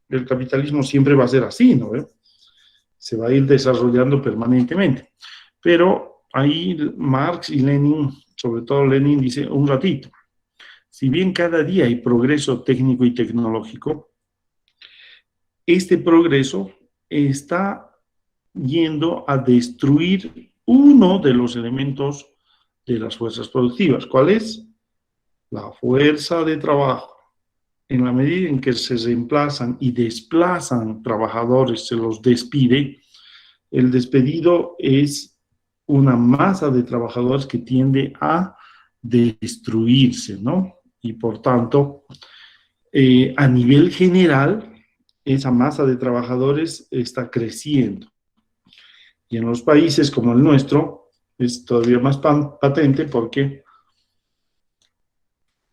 el capitalismo siempre va a ser así, ¿no? Se va a ir desarrollando permanentemente. Pero ahí Marx y Lenin, sobre todo Lenin, dice un ratito, si bien cada día hay progreso técnico y tecnológico, este progreso está yendo a destruir uno de los elementos de las fuerzas productivas. ¿Cuál es? La fuerza de trabajo. En la medida en que se reemplazan y desplazan trabajadores, se los despide, el despedido es una masa de trabajadores que tiende a destruirse, ¿no? Y por tanto, a nivel general, esa masa de trabajadores está creciendo. Y en los países como el nuestro, es todavía más patente porque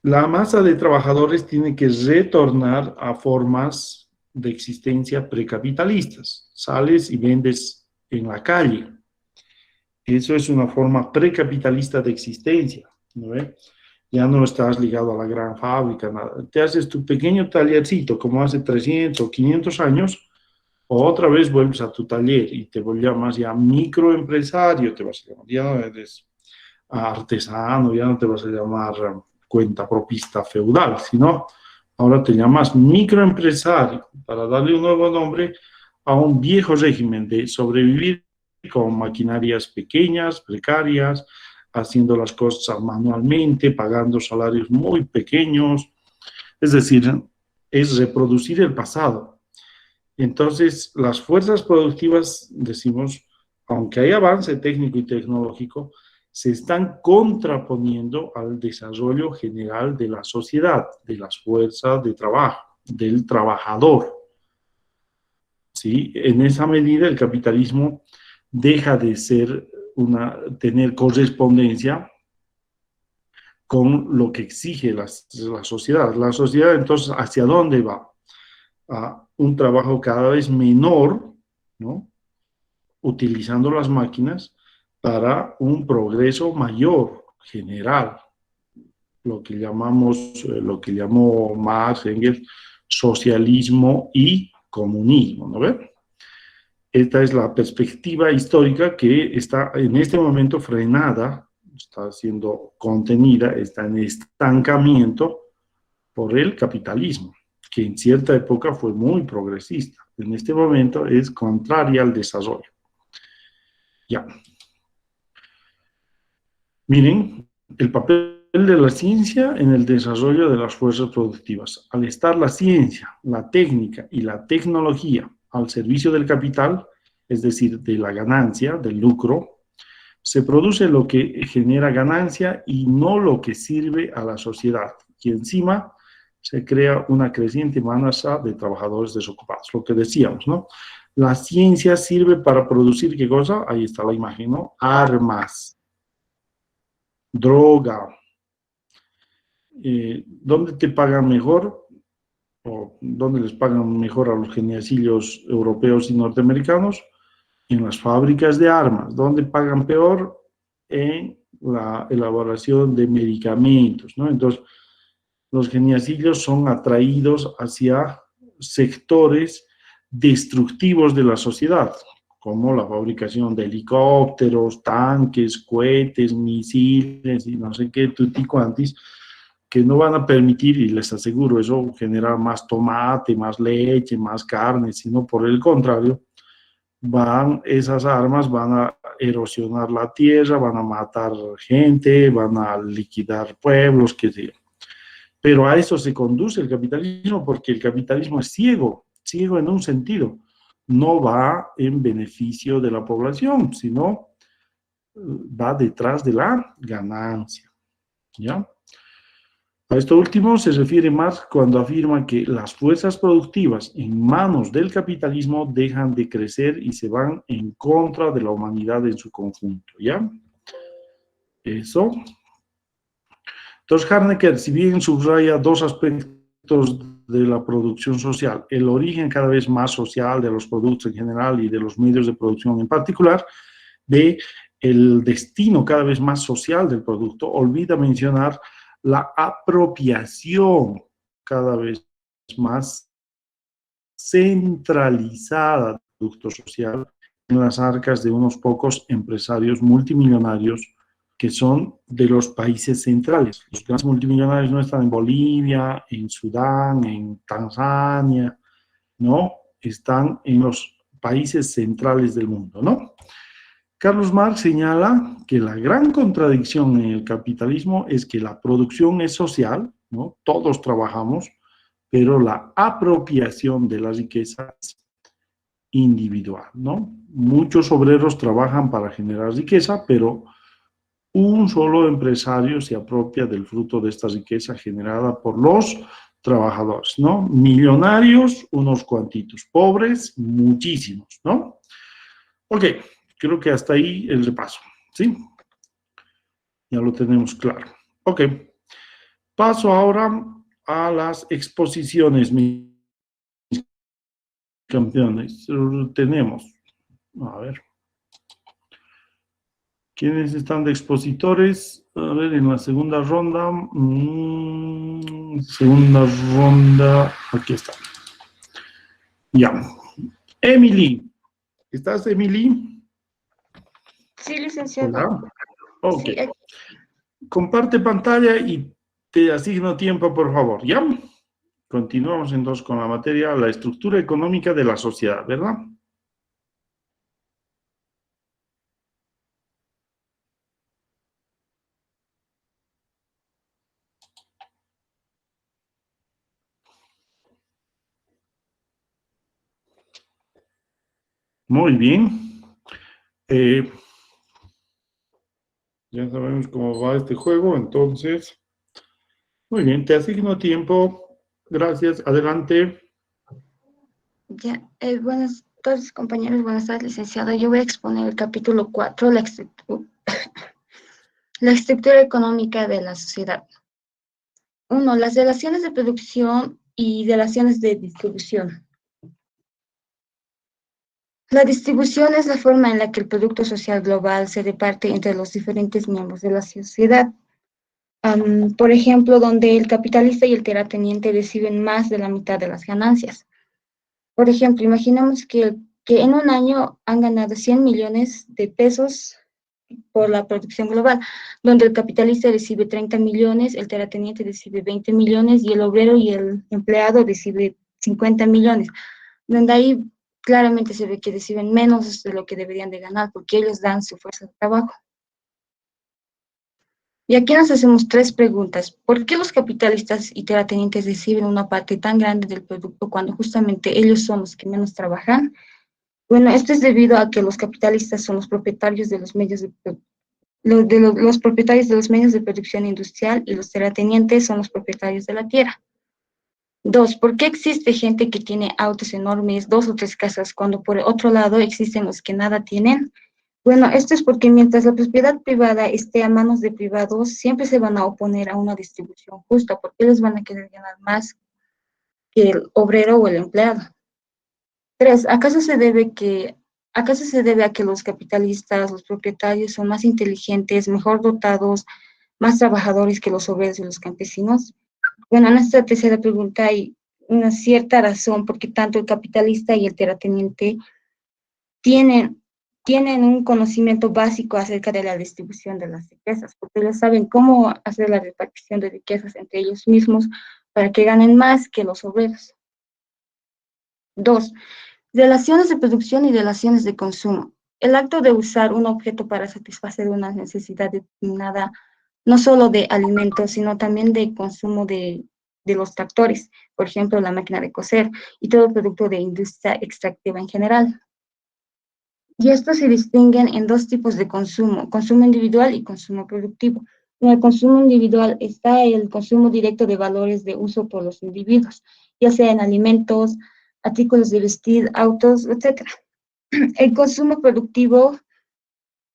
la masa de trabajadores tiene que retornar a formas de existencia precapitalistas. Sales y vendes en la calle. Eso es una forma precapitalista de existencia, ¿no ve? Ya no estás ligado a la gran fábrica, nada. Te haces tu pequeño tallercito, como hace 300 o 500 años, otra vez vuelves a tu taller y te llamas ya microempresario, te vas a llamar, ya no eres artesano, ya no te vas a llamar cuentapropista feudal, sino ahora te llamas microempresario, para darle un nuevo nombre a un viejo régimen de sobrevivir con maquinarias pequeñas, precarias, haciendo las cosas manualmente, pagando salarios muy pequeños, es decir, es reproducir el pasado. Entonces, las fuerzas productivas, decimos, aunque hay avance técnico y tecnológico, se están contraponiendo al desarrollo general de la sociedad, de las fuerzas de trabajo, del trabajador. ¿Sí? En esa medida, el capitalismo deja de ser tener correspondencia con lo que exige la sociedad. La sociedad, entonces, ¿hacia dónde va? A un trabajo cada vez menor, ¿no? Utilizando las máquinas para un progreso mayor, general, lo que llamamos, lo que llamó Marx, Engels, socialismo y comunismo, ¿no ve? Esta es la perspectiva histórica que está en este momento frenada, está siendo contenida, está en estancamiento por el capitalismo, que en cierta época fue muy progresista. En este momento es contraria al desarrollo. Ya. Miren, el papel de la ciencia en el desarrollo de las fuerzas productivas. Al estar la ciencia, la técnica y la tecnología al servicio del capital, es decir, de la ganancia, del lucro, se produce lo que genera ganancia y no lo que sirve a la sociedad. Y encima se crea una creciente masa de trabajadores desocupados. Lo que decíamos, ¿no? La ciencia sirve para producir, ¿qué cosa? Ahí está la imagen, ¿no? Armas, droga. ¿Dónde te pagan mejor? ¿O dónde les pagan mejor a los geniecillos europeos y norteamericanos? En las fábricas de armas. ¿Dónde pagan peor? En la elaboración de medicamentos, ¿no? Entonces, los geniecillos son atraídos hacia sectores destructivos de la sociedad, como la fabricación de helicópteros, tanques, cohetes, misiles y no sé qué, tutti quantis, que no van a permitir, y les aseguro, eso generar más tomate, más leche, más carne, sino por el contrario, esas armas van a erosionar la tierra, van a matar gente, van a liquidar pueblos, qué sé yo. Pero a eso se conduce el capitalismo porque el capitalismo es ciego, ciego en un sentido. No va en beneficio de la población, sino va detrás de la ganancia. ¿Ya? A esto último se refiere Marx cuando afirma que las fuerzas productivas en manos del capitalismo dejan de crecer y se van en contra de la humanidad en su conjunto. ¿Ya? Eso. Entonces, Harnecker, si bien subraya dos aspectos de la producción social, el origen cada vez más social de los productos en general y de los medios de producción en particular, ve el destino cada vez más social del producto, olvida mencionar la apropiación cada vez más centralizada del producto social en las arcas de unos pocos empresarios multimillonarios que son de los países centrales. Los grandes multimillonarios no están en Bolivia, en Sudán, en Tanzania, ¿no? Están en los países centrales del mundo, ¿no? Carlos Marx señala que la gran contradicción en el capitalismo es que la producción es social, ¿no? Todos trabajamos, pero la apropiación de la riqueza es individual, ¿no? Muchos obreros trabajan para generar riqueza, pero un solo empresario se apropia del fruto de esta riqueza generada por los trabajadores, ¿no? Millonarios, unos cuantitos, pobres, muchísimos, ¿no? Ok, creo que hasta ahí el repaso, ¿sí? Ya lo tenemos claro. Ok, paso ahora a las exposiciones, mis campeones. Tenemos, a ver, ¿quiénes están de expositores? A ver, en la segunda ronda. Segunda ronda, aquí está. Ya. Emily. ¿Estás, Emily? Sí, licenciado. Hola. Ok. Sí, Comparte pantalla y te asigno tiempo, por favor. ¿Ya? Continuamos entonces con la materia, la estructura económica de la sociedad, ¿verdad? Muy bien. Ya sabemos cómo va este juego, entonces. Muy bien, te asigno tiempo. Gracias. Adelante. ya. Buenas tardes, compañeros. Buenas tardes, licenciado. Yo voy a exponer el capítulo 4, la estructura económica de la sociedad. 1. Las relaciones de producción y relaciones de distribución. La distribución es la forma en la que el producto social global se reparte entre los diferentes miembros de la sociedad. Por ejemplo, donde el capitalista y el terrateniente reciben más de la mitad de las ganancias. Por ejemplo, imaginemos que en un año han ganado 100 millones de pesos por la producción global, donde el capitalista recibe 30 millones, el terrateniente recibe 20 millones y el obrero y el empleado recibe 50 millones, donde ahí claramente se ve que reciben menos de lo que deberían de ganar, porque ellos dan su fuerza de trabajo. Y aquí nos hacemos 3 preguntas. ¿Por qué los capitalistas y terratenientes reciben una parte tan grande del producto cuando justamente ellos son los que menos trabajan? Bueno, esto es debido a que los capitalistas son los propietarios de los medios los propietarios de los medios de producción industrial y los terratenientes son los propietarios de la tierra. 2. ¿Por qué existe gente que tiene autos enormes, 2 o 3 casas, cuando por otro lado existen los que nada tienen? Bueno, esto es porque mientras la propiedad privada esté a manos de privados, siempre se van a oponer a una distribución justa, porque ellos van a querer ganar más que el obrero o el empleado. 3. ¿Acaso se debe a que los capitalistas, los propietarios son más inteligentes, mejor dotados, más trabajadores que los obreros y los campesinos? Bueno, en esta tercera pregunta hay una cierta razón, porque tanto el capitalista y el terrateniente tienen un conocimiento básico acerca de la distribución de las riquezas, porque ellos saben cómo hacer la repartición de riquezas entre ellos mismos para que ganen más que los obreros. 2. Relaciones de producción y relaciones de consumo. El acto de usar un objeto para satisfacer una necesidad determinada, no solo de alimentos, sino también de consumo de los tractores, por ejemplo, la máquina de coser y todo producto de industria extractiva en general. Y estos se distinguen en dos tipos de consumo, consumo individual y consumo productivo. En el consumo individual está el consumo directo de valores de uso por los individuos, ya sea en alimentos, artículos de vestir, autos, etc. El consumo productivo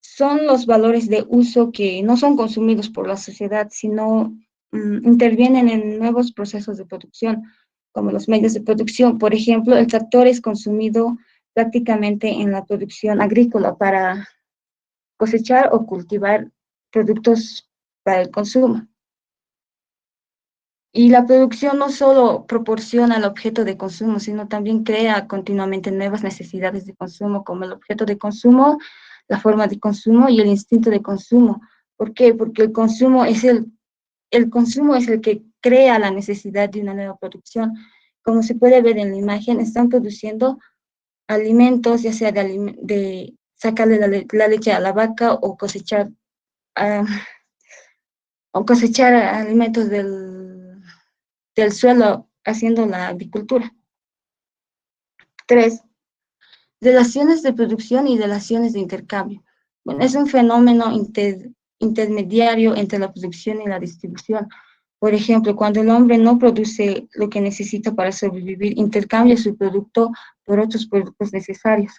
son los valores de uso que no son consumidos por la sociedad, sino intervienen en nuevos procesos de producción, como los medios de producción. Por ejemplo, el tractor es consumido prácticamente en la producción agrícola para cosechar o cultivar productos para el consumo. Y la producción no solo proporciona el objeto de consumo, sino también crea continuamente nuevas necesidades de consumo, como el objeto de consumo, la forma de consumo y el instinto de consumo. ¿Por qué? Porque el consumo es el que crea la necesidad de una nueva producción. Como se puede ver en la imagen, están produciendo alimentos, ya sea de sacarle la leche a la vaca o cosechar alimentos del suelo haciendo la agricultura. 3. Relaciones de producción y relaciones de intercambio. Bueno, es un fenómeno intermediario entre la producción y la distribución. Por ejemplo, cuando el hombre no produce lo que necesita para sobrevivir, intercambia su producto por otros productos necesarios.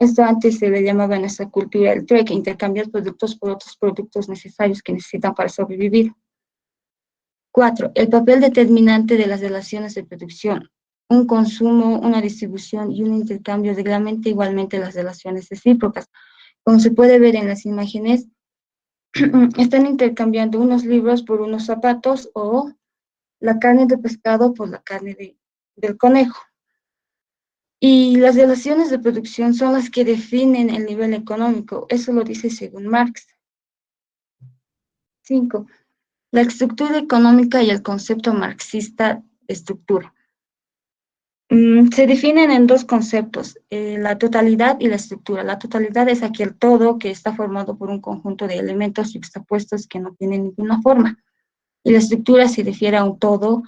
Esto antes se le llamaba en nuestra cultura el trueque, intercambiar productos por otros productos necesarios que necesitan para sobrevivir. 4. El papel determinante de las relaciones de producción. Un consumo, una distribución y un intercambio reglamenta igualmente las relaciones recíprocas. Como se puede ver en las imágenes, están intercambiando unos libros por unos zapatos o la carne de pescado por la carne del conejo. Y las relaciones de producción son las que definen el nivel económico. Eso lo dice según Marx. 5. La estructura económica y el concepto marxista de estructura. Se definen en dos conceptos, la totalidad y la estructura. La totalidad es aquel todo que está formado por un conjunto de elementos yuxtapuestos que no tienen ninguna forma. Y la estructura se refiere a un todo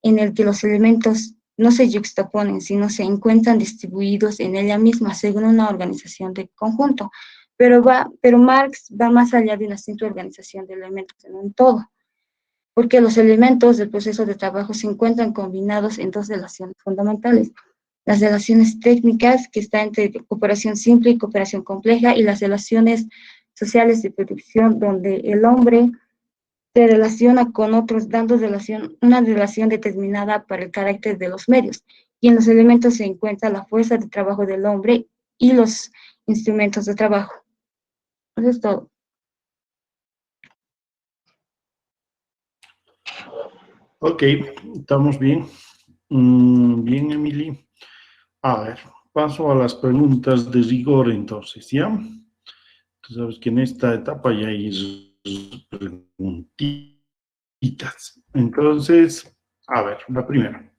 en el que los elementos no se yuxtaponen, sino se encuentran distribuidos en ella misma según una organización de conjunto. Pero Marx va más allá de una simple organización de elementos en un todo, porque los elementos del proceso de trabajo se encuentran combinados en dos relaciones fundamentales. Las relaciones técnicas, que están entre cooperación simple y cooperación compleja, y las relaciones sociales de producción, donde el hombre se relaciona con otros, dando una relación determinada para el carácter de los medios. Y en los elementos se encuentra la fuerza de trabajo del hombre y los instrumentos de trabajo. Eso es todo. Ok, estamos bien. Bien, Emily. A ver, paso a las preguntas de rigor entonces, ¿ya? Tú sabes que en esta etapa ya hay preguntitas. Entonces, a ver, la primera.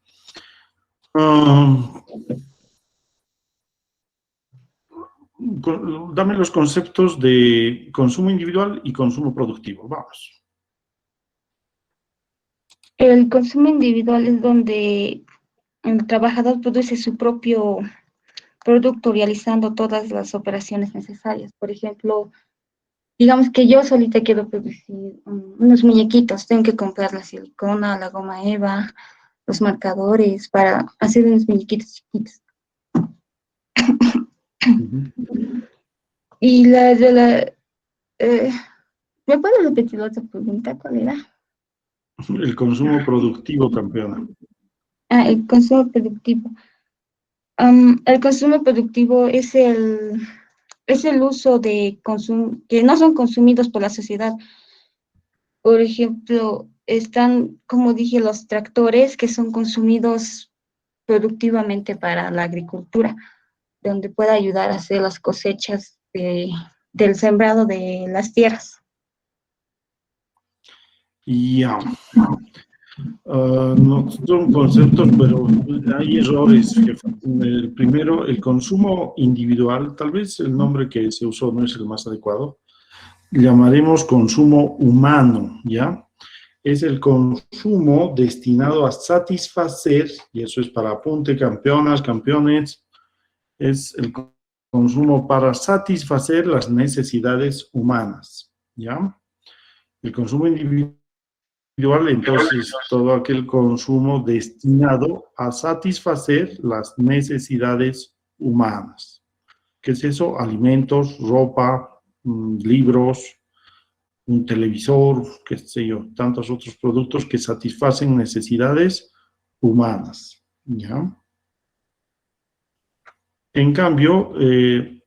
Dame los conceptos de consumo individual y consumo productivo. Vamos. El consumo individual es donde el trabajador produce su propio producto realizando todas las operaciones necesarias. Por ejemplo, digamos que yo solita quiero producir unos muñequitos, tengo que comprar la silicona, la goma eva, los marcadores para hacer unos muñequitos chiquitos. Y ¿me puedes repetir la otra pregunta? ¿Cuál era? El consumo productivo, campeona. El consumo productivo. El consumo productivo es el uso de consumo que no son consumidos por la sociedad. Por ejemplo, están, como dije, los tractores que son consumidos productivamente para la agricultura, donde puede ayudar a hacer las cosechas del sembrado de las tierras. Ya. No son conceptos, pero hay errores, jefa. El primero, el consumo individual, tal vez el nombre que se usó no es el más adecuado. Llamaremos consumo humano, ¿ya? Es el consumo destinado a satisfacer, y eso es para apunte, campeonas, campeones, es el consumo para satisfacer las necesidades humanas, ¿ya? El consumo individual, entonces, todo aquel consumo destinado a satisfacer las necesidades humanas. ¿Qué es eso? Alimentos, ropa, libros, un televisor, qué sé yo, tantos otros productos que satisfacen necesidades humanas, ¿ya? En cambio, el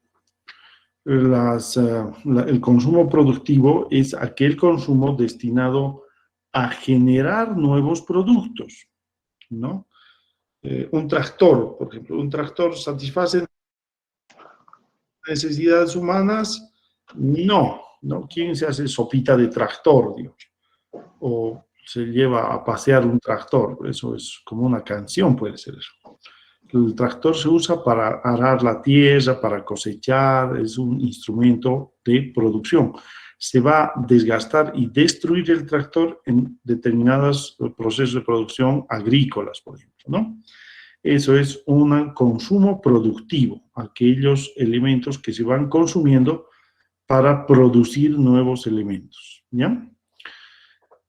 consumo productivo es aquel consumo destinado a generar nuevos productos, ¿no? Un tractor, por ejemplo, un tractor satisface necesidades humanas, no, ¿no? ¿Quién se hace sopita de tractor, Dios? O se lleva a pasear un tractor, eso es como una canción, puede ser eso. El tractor se usa para arar la tierra, para cosechar, es un instrumento de producción. Se va a desgastar y destruir el tractor en determinados procesos de producción agrícolas, por ejemplo, ¿no? Eso es un consumo productivo, aquellos elementos que se van consumiendo para producir nuevos elementos, ¿ya?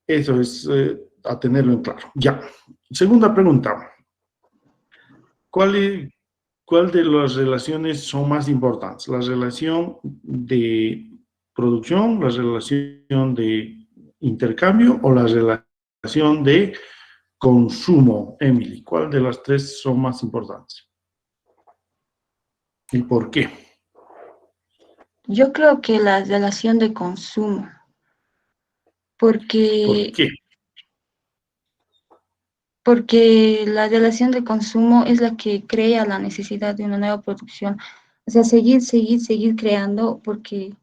Eso es a tenerlo en claro. Ya. Segunda pregunta. ¿Cuál de las relaciones son más importantes? ¿La relación de producción, la relación de intercambio o la relación de consumo, Emily? ¿Cuál de las tres son más importantes? ¿Y por qué? Yo creo que la relación de consumo, porque... ¿Por qué? Porque la relación de consumo es la que crea la necesidad de una nueva producción. O sea, seguir creando, porque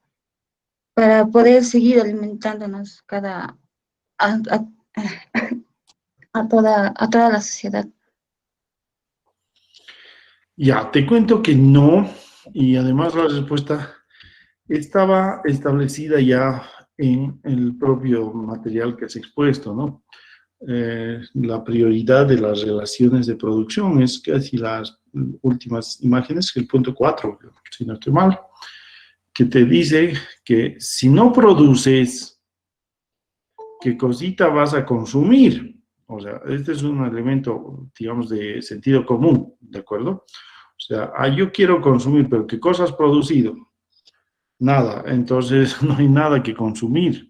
para poder seguir alimentándonos a toda la sociedad. Ya, te cuento que no, y además la respuesta estaba establecida ya en el propio material que has expuesto, ¿no? La prioridad de las relaciones de producción es casi las últimas imágenes, el punto 4, si no estoy mal, que te dice que si no produces, ¿qué cosita vas a consumir? O sea, este es un elemento, digamos, de sentido común, ¿de acuerdo? O sea, yo quiero consumir, pero ¿qué cosa has producido? Nada, entonces no hay nada que consumir.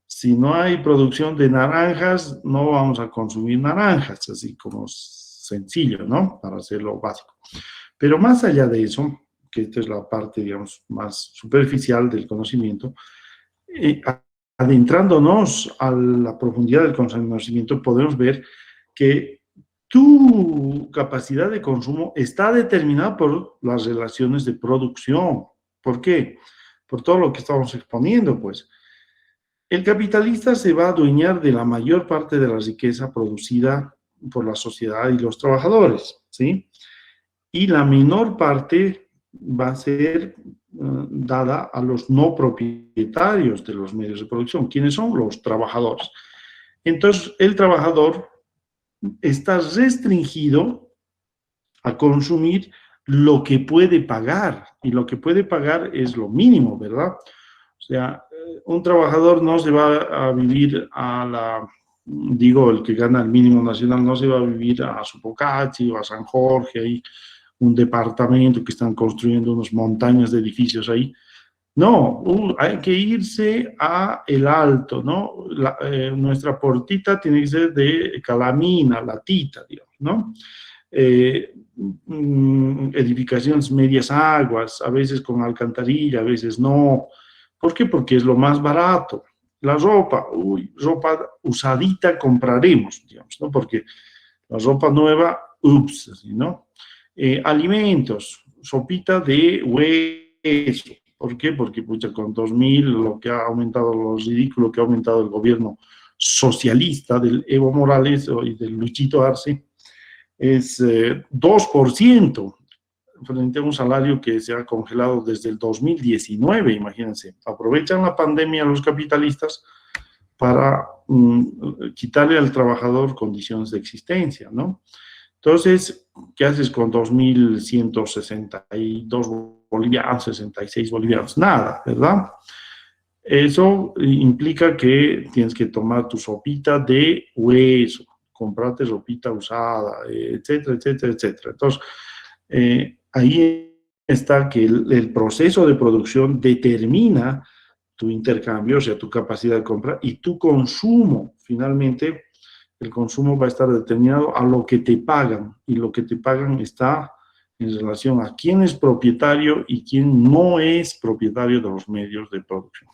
Si no hay producción de naranjas, no vamos a consumir naranjas, así como sencillo, ¿no? Para hacerlo básico. Pero más allá de eso, que esta es la parte, digamos, más superficial del conocimiento, adentrándonos a la profundidad del conocimiento, podemos ver que tu capacidad de consumo está determinada por las relaciones de producción. ¿Por qué? Por todo lo que estamos exponiendo, pues. El capitalista se va a adueñar de la mayor parte de la riqueza producida por la sociedad y los trabajadores, ¿sí? Y la menor parte va a ser dada a los no propietarios de los medios de producción. ¿Quiénes son? Los trabajadores. Entonces, el trabajador está restringido a consumir lo que puede pagar, y lo que puede pagar es lo mínimo, ¿verdad? O sea, un trabajador no se va a vivir digo, el que gana el mínimo nacional no se va a vivir a Sopocachi o a San Jorge, ahí un departamento que están construyendo unas montañas de edificios ahí. No, hay que irse a el Alto, ¿no? Nuestra portita tiene que ser de calamina, latita, digamos, ¿no? Edificaciones medias aguas, a veces con alcantarilla, a veces no. ¿Por qué? Porque es lo más barato. La ropa, ropa usadita compraremos, digamos, ¿no? Porque la ropa nueva, ups, así, ¿no? Alimentos, sopita de hueso. ¿Por qué? Porque, pucha, con 2.000, lo que ha aumentado, lo ridículo que ha aumentado el gobierno socialista del Evo Morales y del Luchito Arce es 2%, frente a un salario que se ha congelado desde el 2019, imagínense. Aprovechan la pandemia los capitalistas para quitarle al trabajador condiciones de existencia, ¿no? Entonces, ¿qué haces con 2.162 bolivianos, 66 bolivianos? Nada, ¿verdad? Eso implica que tienes que tomar tu sopita de hueso, comprarte ropita usada, etcétera, etcétera, etcétera. Entonces, ahí está que el proceso de producción determina tu intercambio, o sea, tu capacidad de compra y tu consumo. Finalmente, el consumo va a estar determinado a lo que te pagan, y lo que te pagan está en relación a quién es propietario y quién no es propietario de los medios de producción.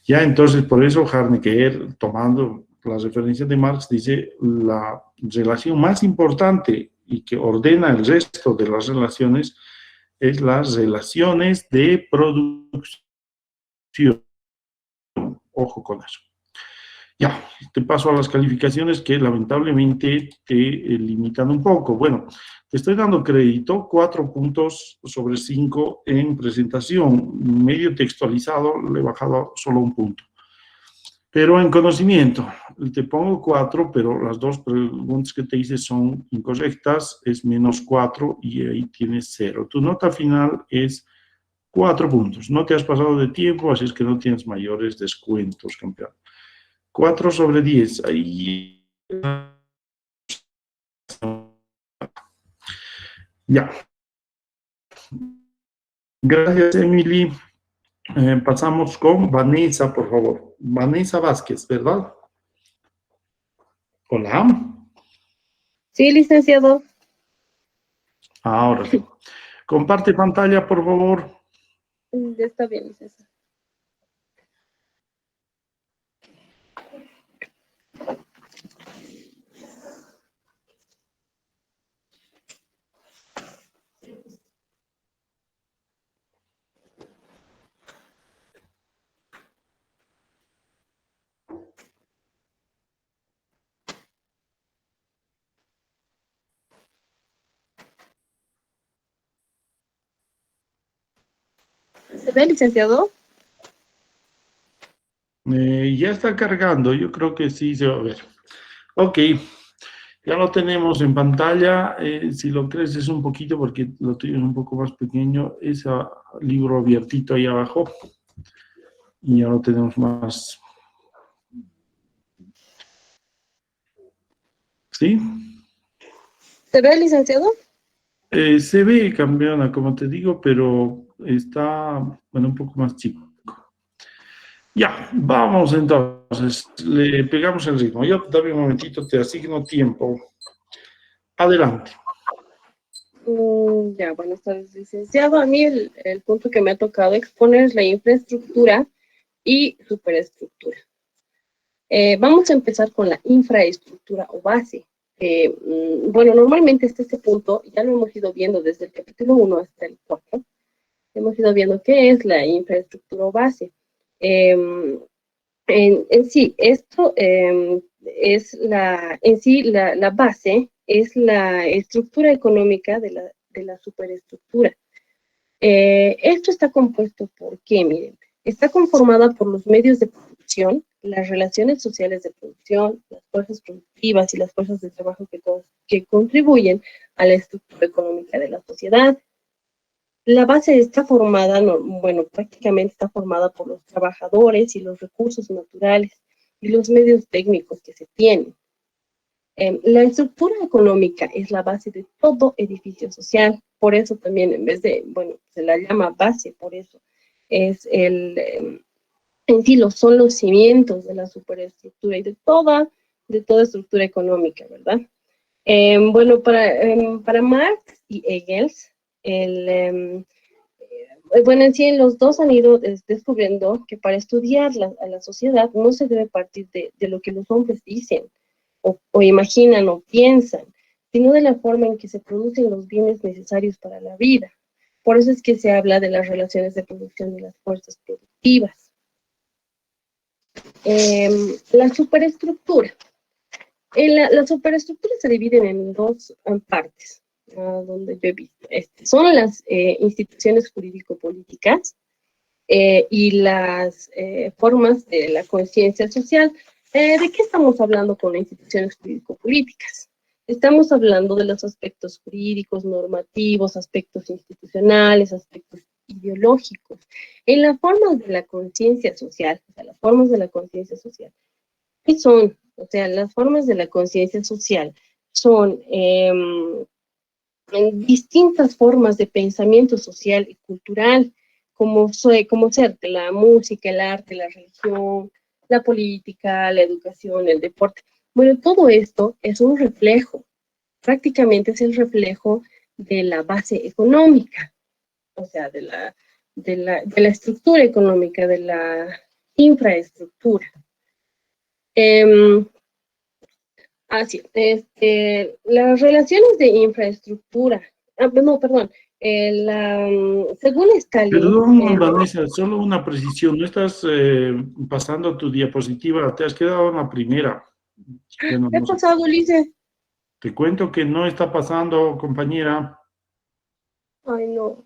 Ya, entonces, por eso Harnecker, tomando las referencias de Marx, dice la relación más importante y que ordena el resto de las relaciones es las relaciones de producción. Ojo con eso. Ya, te paso a las calificaciones que lamentablemente te limitan un poco. Bueno, te estoy dando crédito, 4 puntos sobre 5 en presentación. Medio textualizado, le he bajado solo 1 punto. Pero en conocimiento, te pongo 4, pero las 2 preguntas que te hice son incorrectas, es -4 y ahí tienes 0. Tu nota final es 4 puntos. No te has pasado de tiempo, así es que no tienes mayores descuentos, campeón. 4 sobre 10. Ahí. Ya. Gracias, Emily. Pasamos con Vanessa, por favor. Vanessa Vázquez, ¿verdad? Hola. Sí, licenciado. Ahora sí. Comparte pantalla, por favor. Ya está bien, licenciado. ¿Se ve, licenciado? Ya está cargando, yo creo que sí se va a ver. Ok, ya lo tenemos en pantalla. Si lo creces un poquito, porque lo tienes un poco más pequeño, ese libro abiertito ahí abajo. Y ya lo tenemos más. ¿Sí? ¿Se ve, licenciado? Se ve, campeona, como te digo, pero está, bueno, un poco más chico. Ya, vamos entonces, le pegamos el ritmo. Yo, dame un momentito, te asigno tiempo. Adelante. Ya, buenas tardes, licenciado. A mí el punto que me ha tocado exponer es la infraestructura y superestructura. Vamos a empezar con la infraestructura o base. Bueno, normalmente este punto ya lo hemos ido viendo desde el capítulo 1 hasta el 4. Hemos ido viendo qué es la infraestructura o base. En sí, esto es la base es la estructura económica de la superestructura. Esto está compuesto por qué, miren, está conformada por los medios de producción, las relaciones sociales de producción, las fuerzas productivas y las fuerzas de trabajo que contribuyen a la estructura económica de la sociedad. La base está formada, bueno, prácticamente está formada por los trabajadores y los recursos naturales y los medios técnicos que se tienen. La estructura económica es la base de todo edificio social, por eso también en vez de, bueno, se la llama base, por eso es en sí son los cimientos de la superestructura y de toda estructura económica, ¿verdad? Bueno, para Marx y Engels, bueno, en sí los dos han ido descubriendo que para estudiar a la sociedad no se debe partir de lo que los hombres dicen, o imaginan o piensan, sino de la forma en que se producen los bienes necesarios para la vida. Por eso es que se habla de las relaciones de producción y las fuerzas productivas. La superestructura. La superestructura se divide en dos partes, donde yo he visto. Son las instituciones jurídico-políticas y las formas de la conciencia social. ¿De qué estamos hablando con las instituciones jurídico-políticas? Estamos hablando de los aspectos jurídicos, normativos, aspectos institucionales, aspectos ideológicos. En las formas de la conciencia social, o sea, las formas de la conciencia social, ¿qué son? O sea, las formas de la conciencia social son en distintas formas de pensamiento social y cultural, como ser la música, el arte, la religión, la política, la educación, el deporte. Bueno, todo esto es un reflejo, prácticamente es el reflejo de la base económica, o sea, de la estructura económica, de la infraestructura. Así, las relaciones de infraestructura, no, perdón, según Stalin... Perdón, Vanessa, solo una precisión, no estás pasando tu diapositiva, te has quedado en la primera. Bueno, ¿Qué ha no sé. pasado, Ulises? Te cuento que no está pasando, compañera. Ay, no.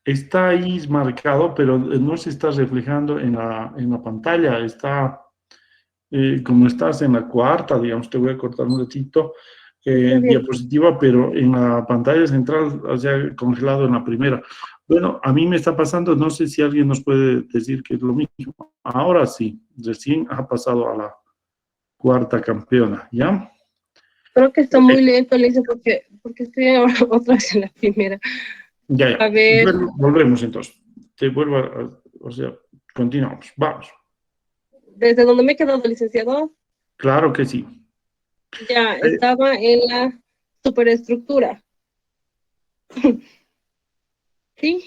Está ahí marcado, pero no se está reflejando en la pantalla. Está, como estás en la cuarta, digamos, te voy a cortar un ratito, diapositiva, pero en la pantalla central, o sea, congelado en la primera. Bueno, a mí me está pasando, no sé si alguien nos puede decir que es lo mismo. Ahora sí, recién ha pasado a la cuarta campeona, ¿ya? Creo que está muy lento, Ulises, porque estoy ahora otra vez en la primera. Ya. A ver. Bueno, volvemos entonces. Te vuelvo o sea, continuamos. Vamos. ¿Desde dónde me he quedado, licenciado? Claro que sí. Ya, estaba en la superestructura. ¿Sí?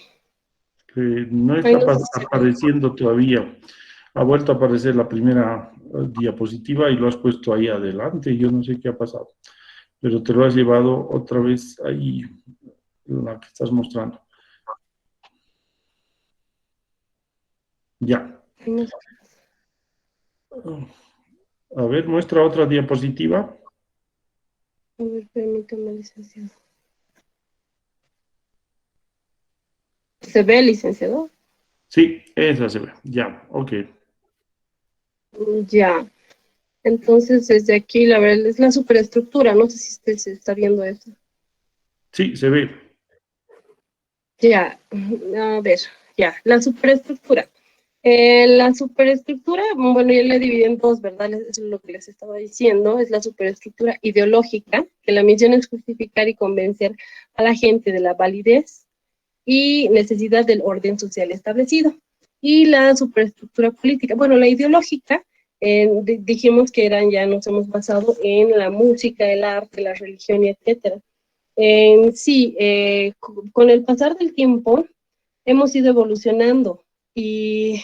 No está apareciendo todavía. Ha vuelto a aparecer la primera diapositiva y lo has puesto ahí adelante. Yo no sé qué ha pasado. Pero te lo has llevado otra vez ahí, la que estás mostrando. Ya. A ver, muestra otra diapositiva. A ver, permítame, licenciado. ¿Se ve, licenciado? Sí, esa se ve. Ya, ok. Ya. Entonces, desde aquí, la verdad, es la superestructura. No sé si usted se está viendo eso. Sí, se ve. Ya, a ver, ya, la superestructura. La superestructura, bueno, yo la dividí en dos, ¿verdad? Eso es lo que les estaba diciendo, es la superestructura ideológica, que la misión es justificar y convencer a la gente de la validez y necesidad del orden social establecido. Y la superestructura política, bueno, la ideológica, dijimos que ya nos hemos basado en la música, el arte, la religión y etcétera. Sí, con el pasar del tiempo hemos ido evolucionando y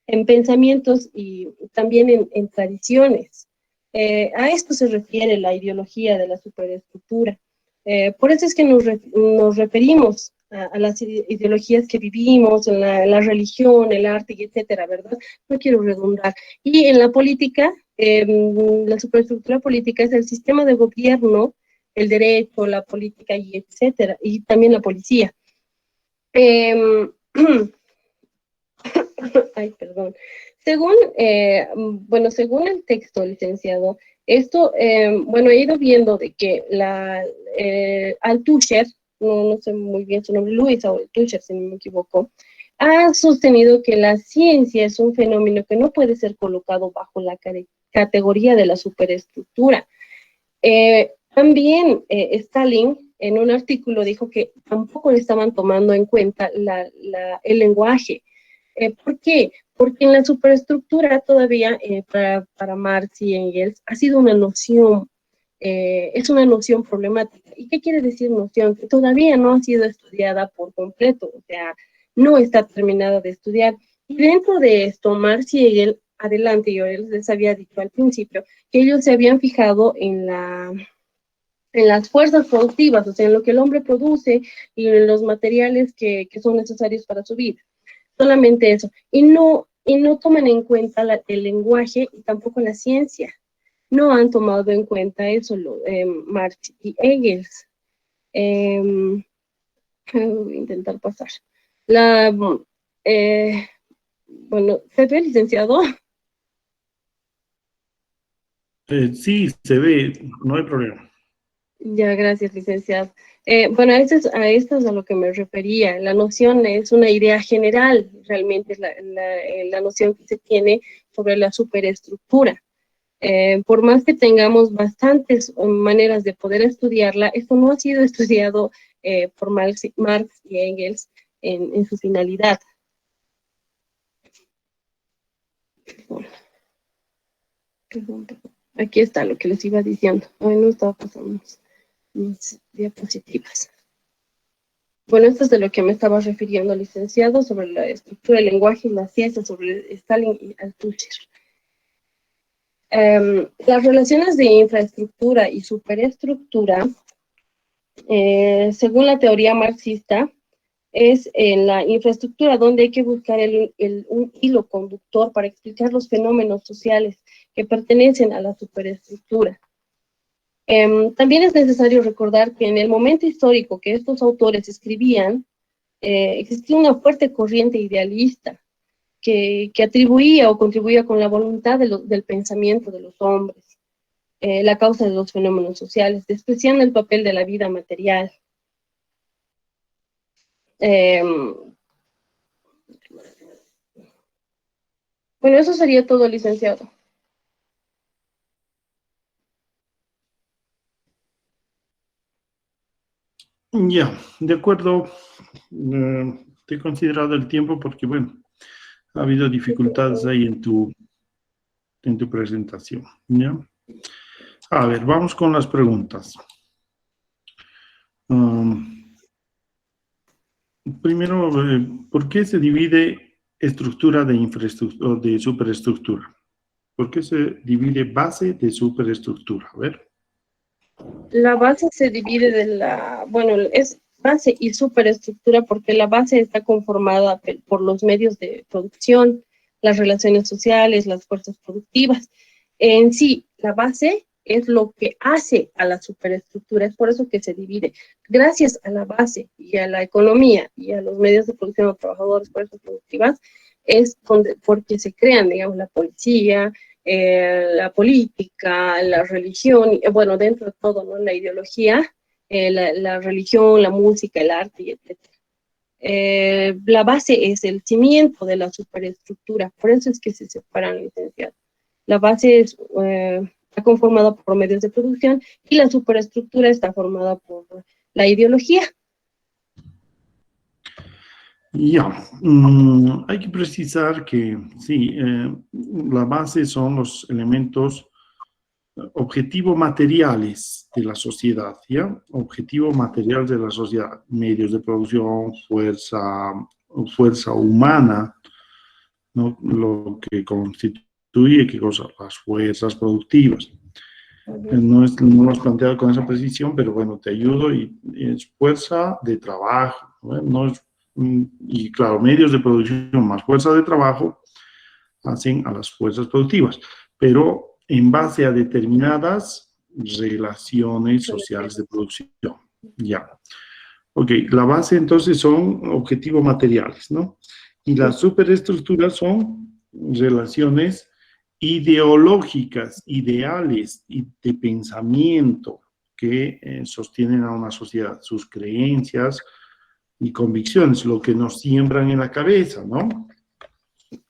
en pensamientos y también en tradiciones. A esto se refiere la ideología de la superestructura. Por eso es que nos referimos a las ideologías que vivimos, en la religión, el arte, y etcétera, ¿verdad? No quiero redundar. Y en la política, la superestructura política es el sistema de gobierno, el derecho, la política y etcétera, y también la policía. Ay, perdón. Según el texto, licenciado, esto, bueno, he ido viendo de que Althusser, no sé muy bien su nombre, Louis Althusser, si no me equivoco, ha sostenido que la ciencia es un fenómeno que no puede ser colocado bajo la categoría de la superestructura. También Stalin en un artículo dijo que tampoco estaban tomando en cuenta el lenguaje. ¿Por qué? Porque en la superestructura todavía para Marx y Engels ha sido una noción, es una noción problemática. ¿Y qué quiere decir noción? Que todavía no ha sido estudiada por completo, o sea, no está terminada de estudiar. Y dentro de esto, Marx y Engels, adelante, yo les había dicho al principio, que ellos se habían fijado en las fuerzas productivas, o sea, en lo que el hombre produce y en los materiales que son necesarios para su vida. Solamente eso. Y no y no toman en cuenta el lenguaje y tampoco la ciencia. No han tomado en cuenta eso Marx y Engels. Voy a intentar pasar. Bueno, ¿se ve, licenciado? Sí, se ve, no hay problema. Ya, gracias, licenciado. Bueno, a esto es a lo que me refería. La noción es una idea general, realmente es la noción que se tiene sobre la superestructura. Por más que tengamos bastantes maneras de poder estudiarla, esto no ha sido estudiado por Marx y Engels en su finalidad. Perdón. Aquí está lo que les iba diciendo. Ay, no estaba pasando mis diapositivas. Bueno, esto es de lo que me estaba refiriendo, licenciado, sobre la estructura del lenguaje y la ciencia, sobre Stalin y Althusser. Las relaciones de infraestructura y superestructura, según la teoría marxista, es en la infraestructura donde hay que buscar un hilo conductor para explicar los fenómenos sociales que pertenecen a la superestructura. También es necesario recordar que en el momento histórico que estos autores escribían, existía una fuerte corriente idealista que atribuía o contribuía con la voluntad del pensamiento de los hombres, la causa de los fenómenos sociales, despreciando el papel de la vida material. Bueno, eso sería todo, licenciado. Ya, de acuerdo. Te he considerado el tiempo porque, bueno, ha habido dificultades ahí en tu presentación. ¿Ya? A ver, vamos con las preguntas. Primero, ¿por qué se divide estructura de infraestructura o de superestructura? ¿Por qué se divide base de superestructura? A ver. La base se divide bueno, es base y superestructura porque la base está conformada por los medios de producción, las relaciones sociales, las fuerzas productivas. En sí, la base es lo que hace a la superestructura, es por eso que se divide. Gracias a la base y a la economía y a los medios de producción, los trabajadores, fuerzas productivas, es porque se crean, digamos, la policía, la política, la religión, bueno, dentro de todo, ¿no? La ideología, la religión, la música, el arte, y etc. La base es el cimiento de la superestructura, por eso es que se separan, licenciados. La base está conformada por medios de producción y la superestructura está formada por la ideología. Ya, hay que precisar que sí, la base son los elementos objetivo materiales de la sociedad, ¿ya? Objetivo material de la sociedad, medios de producción, fuerza humana, ¿no? Lo que constituye, ¿qué cosa? Las fuerzas productivas. No lo has planteado con esa precisión, pero bueno, te ayudo y es fuerza de trabajo, ¿no? Y claro, medios de producción más fuerza de trabajo hacen a las fuerzas productivas, pero en base a determinadas relaciones sociales de producción. Ya. Ok, la base entonces son objetivos materiales, ¿no? Y las superestructuras son relaciones ideológicas, ideales y de pensamiento que sostienen a una sociedad, sus creencias y convicciones, lo que nos siembran en la cabeza, ¿no?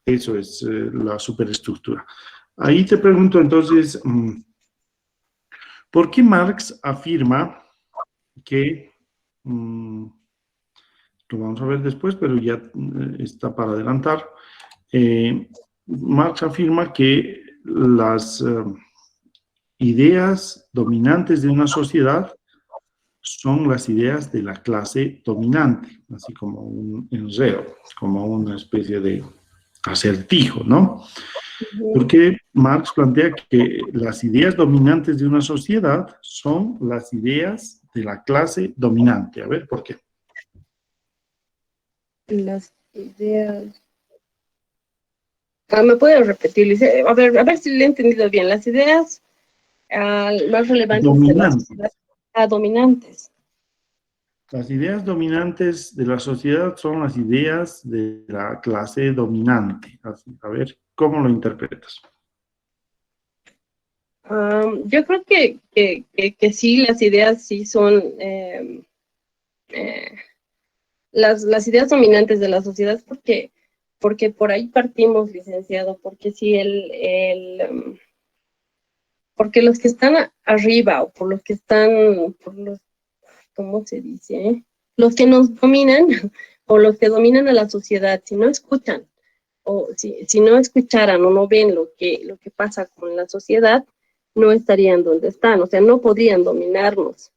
Eso es la superestructura. Ahí te pregunto entonces, ¿por qué Marx afirma que, lo vamos a ver después, pero ya está para adelantar, Marx afirma que las ideas dominantes de una sociedad son las ideas de la clase dominante, así como un enredo, como una especie de acertijo, ¿no? Porque Marx plantea que las ideas dominantes de una sociedad son las ideas de la clase dominante. A ver, ¿por qué? Las ideas ¿Me puede repetir, Lice? A ver si le he entendido bien. Las ideas más relevantes de la Dominantes. sociedad, dominantes. Las ideas dominantes de la sociedad son las ideas de la clase dominante. Así, a ver, ¿cómo lo interpretas? Yo creo que sí, las ideas sí son las ideas dominantes de la sociedad, porque por ahí partimos, licenciado, porque si porque los que están arriba o por los que están, ¿cómo se dice? Los que nos dominan o los que dominan a la sociedad, si no escuchan o si no escucharan o no ven lo que pasa con la sociedad, no estarían donde están, o sea, no podrían dominarnos.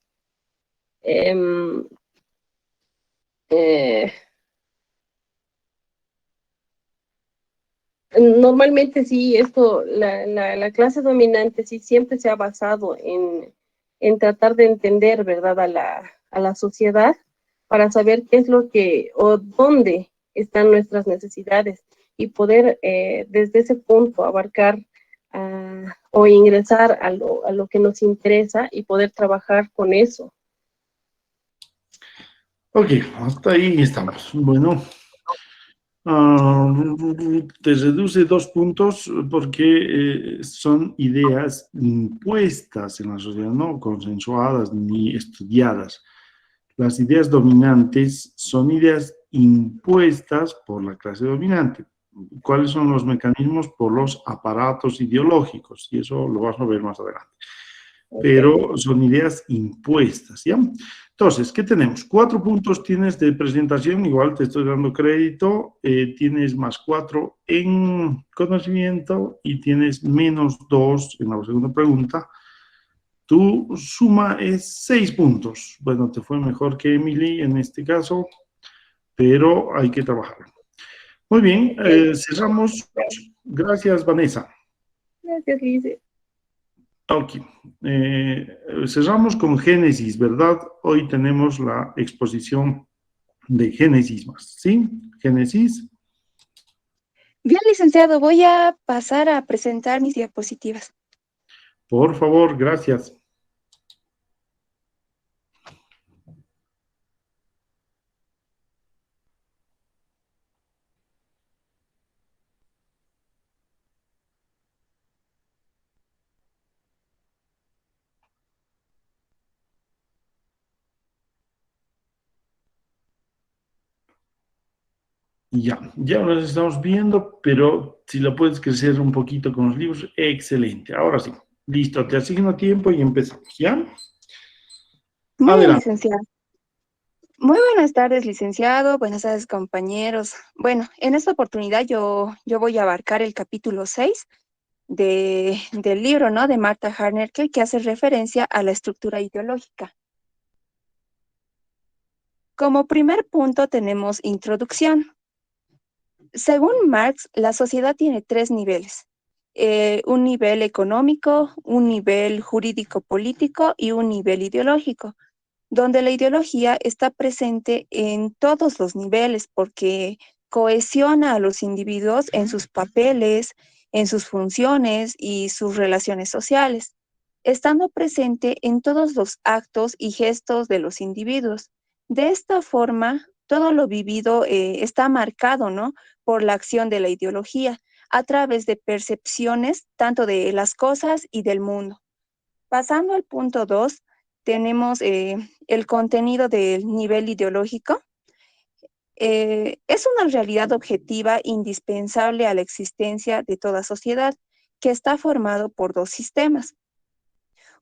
Normalmente sí, la clase dominante sí siempre se ha basado en tratar de entender, ¿verdad?, a la sociedad para saber qué es lo que o dónde están nuestras necesidades y poder desde ese punto abarcar o ingresar a lo que nos interesa y poder trabajar con eso. Ok, hasta ahí estamos. Bueno, te reduce 2 puntos porque son ideas impuestas en la sociedad, no consensuadas ni estudiadas. Las ideas dominantes son ideas impuestas por la clase dominante. ¿Cuáles son los mecanismos? Por los aparatos ideológicos, y eso lo vas a ver más adelante. Pero son ideas impuestas, ¿ya? Entonces, ¿qué tenemos? 4 puntos tienes de presentación, igual te estoy dando crédito, tienes más 4 en conocimiento y tienes menos 2 en la segunda pregunta. Tu suma es 6 puntos. Bueno, te fue mejor que Emily en este caso, pero hay que trabajar. Muy bien, cerramos. Gracias, Vanessa. Gracias, Lice. Ok. Cerramos con Génesis, ¿verdad? Hoy tenemos la exposición de Génesis más, ¿sí? Génesis. Bien, licenciado, voy a pasar a presentar mis diapositivas. Por favor, gracias. Ya nos estamos viendo, pero si lo puedes crecer un poquito con los libros, excelente. Ahora sí, listo, te asigno tiempo y empezamos, ¿ya? Muy bien, Adelante. licenciado. Muy buenas tardes, licenciado. Buenas tardes, compañeros. Bueno, en esta oportunidad yo voy a abarcar el capítulo 6 del libro, ¿no?, de Martha Harnecker, que hace referencia a la estructura ideológica. Como primer punto tenemos introducción. Según Marx, la sociedad tiene 3 niveles. Un nivel económico, un nivel jurídico-político y un nivel ideológico, donde la ideología está presente en todos los niveles porque cohesiona a los individuos en sus papeles, en sus funciones y sus relaciones sociales, estando presente en todos los actos y gestos de los individuos. De esta forma, todo lo vivido está marcado, ¿no?, por la acción de la ideología a través de percepciones tanto de las cosas y del mundo. Pasando al punto 2, tenemos el contenido del nivel ideológico. Es una realidad objetiva indispensable a la existencia de toda sociedad que está formado por 2 sistemas.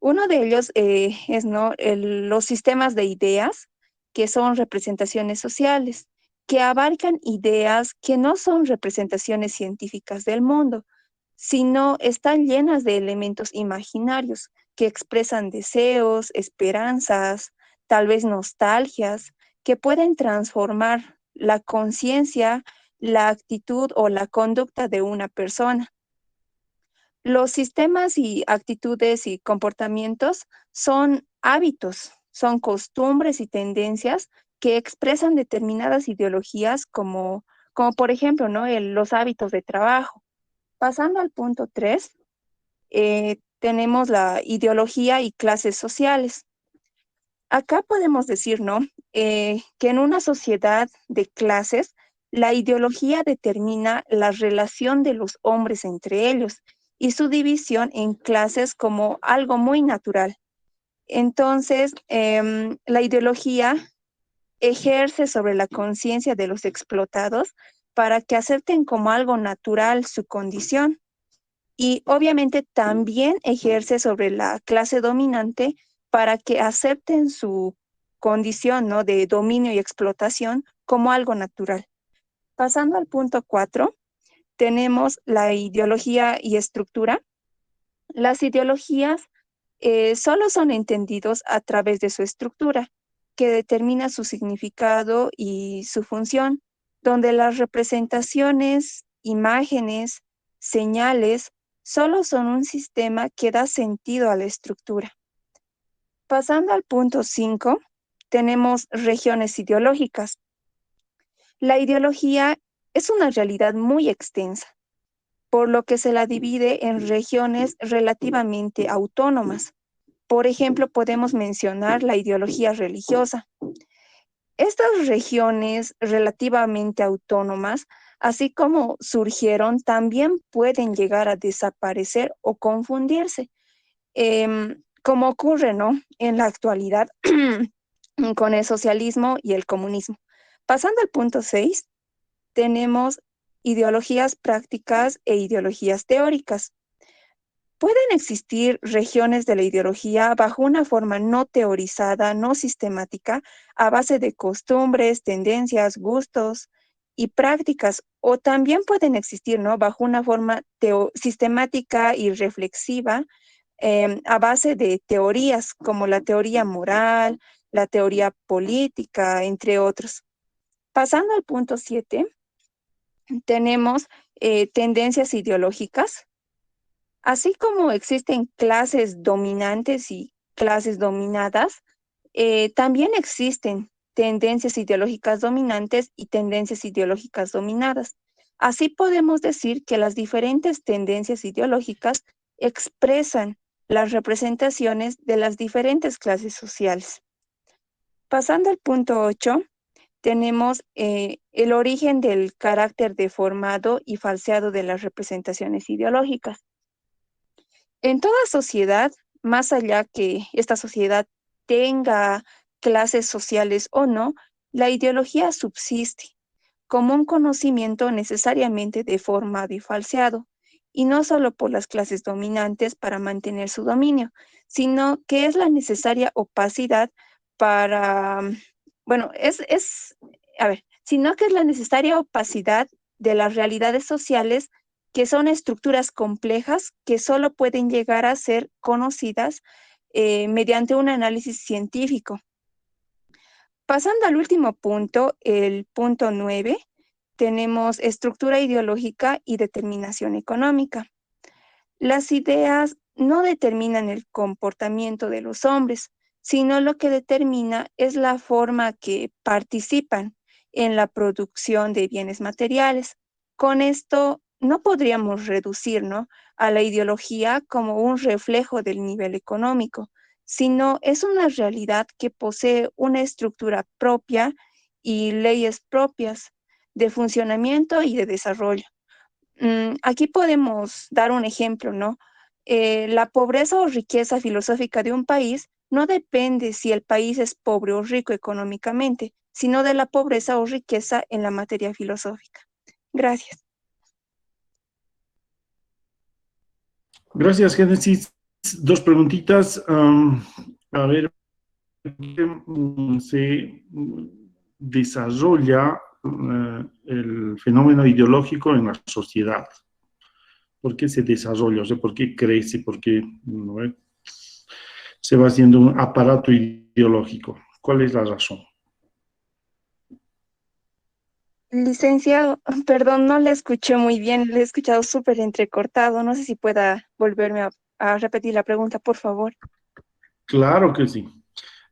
Uno de ellos es, ¿no?, los sistemas de ideas, que son representaciones sociales, que abarcan ideas que no son representaciones científicas del mundo, sino están llenas de elementos imaginarios que expresan deseos, esperanzas, tal vez nostalgias, que pueden transformar la conciencia, la actitud o la conducta de una persona. Los sistemas y actitudes y comportamientos son hábitos, son costumbres y tendencias que expresan determinadas ideologías como por ejemplo, ¿no?, los hábitos de trabajo. Pasando al punto 3, tenemos la ideología y clases sociales. Acá podemos decir, ¿no? Que en una sociedad de clases, la ideología determina la relación de los hombres entre ellos y su división en clases como algo muy natural. Entonces, la ideología ejerce sobre la conciencia de los explotados para que acepten como algo natural su condición. Y obviamente también ejerce sobre la clase dominante para que acepten su condición, ¿no?, de dominio y explotación como algo natural. Pasando al punto 4, tenemos la ideología y estructura. Las ideologías solo son entendidos a través de su estructura, que determina su significado y su función, donde las representaciones, imágenes, señales, solo son un sistema que da sentido a la estructura. Pasando al punto 5, tenemos regiones ideológicas. La ideología es una realidad muy extensa, por lo que se la divide en regiones relativamente autónomas. Por ejemplo, podemos mencionar la ideología religiosa. Estas regiones relativamente autónomas, así como surgieron, también pueden llegar a desaparecer o confundirse, como ocurre, ¿no?, en la actualidad con el socialismo y el comunismo. Pasando al punto 6, tenemos ideologías prácticas e ideologías teóricas. Pueden existir regiones de la ideología bajo una forma no teorizada, no sistemática, a base de costumbres, tendencias, gustos y prácticas, o también pueden existir, ¿no?, bajo una forma sistemática y reflexiva, a base de teorías como la teoría moral, la teoría política, entre otros. Pasando al punto 7, tenemos tendencias ideológicas. Así como existen clases dominantes y clases dominadas, también existen tendencias ideológicas dominantes y tendencias ideológicas dominadas. Así podemos decir que las diferentes tendencias ideológicas expresan las representaciones de las diferentes clases sociales. Pasando al punto 8, tenemos el origen del carácter deformado y falseado de las representaciones ideológicas. En toda sociedad, más allá que esta sociedad tenga clases sociales o no, la ideología subsiste como un conocimiento necesariamente deformado y falseado, y no solo por las clases dominantes para mantener su dominio, sino que es la necesaria opacidad para, bueno, sino que es la necesaria opacidad de las realidades sociales, que son estructuras complejas que solo pueden llegar a ser conocidas mediante un análisis científico. Pasando al último punto, el punto 9, tenemos estructura ideológica y determinación económica. Las ideas no determinan el comportamiento de los hombres, sino lo que determina es la forma que participan en la producción de bienes materiales. Con esto no podríamos reducir, ¿no?, a la ideología como un reflejo del nivel económico, sino es una realidad que posee una estructura propia y leyes propias de funcionamiento y de desarrollo. Aquí podemos dar un ejemplo, ¿no? La pobreza o riqueza filosófica de un país no depende si el país es pobre o rico económicamente, sino de la pobreza o riqueza en la materia filosófica. Gracias. Gracias, Génesis. Dos preguntitas. A ver, se desarrolla el fenómeno ideológico en la sociedad. ¿Por qué se desarrolla? O sea, ¿por qué crece? ¿Por qué se va haciendo un aparato ideológico? ¿Cuál es la razón? Licenciado, perdón, no le escuché muy bien, le he escuchado súper entrecortado. No sé si pueda volverme a repetir la pregunta, por favor. Claro que sí.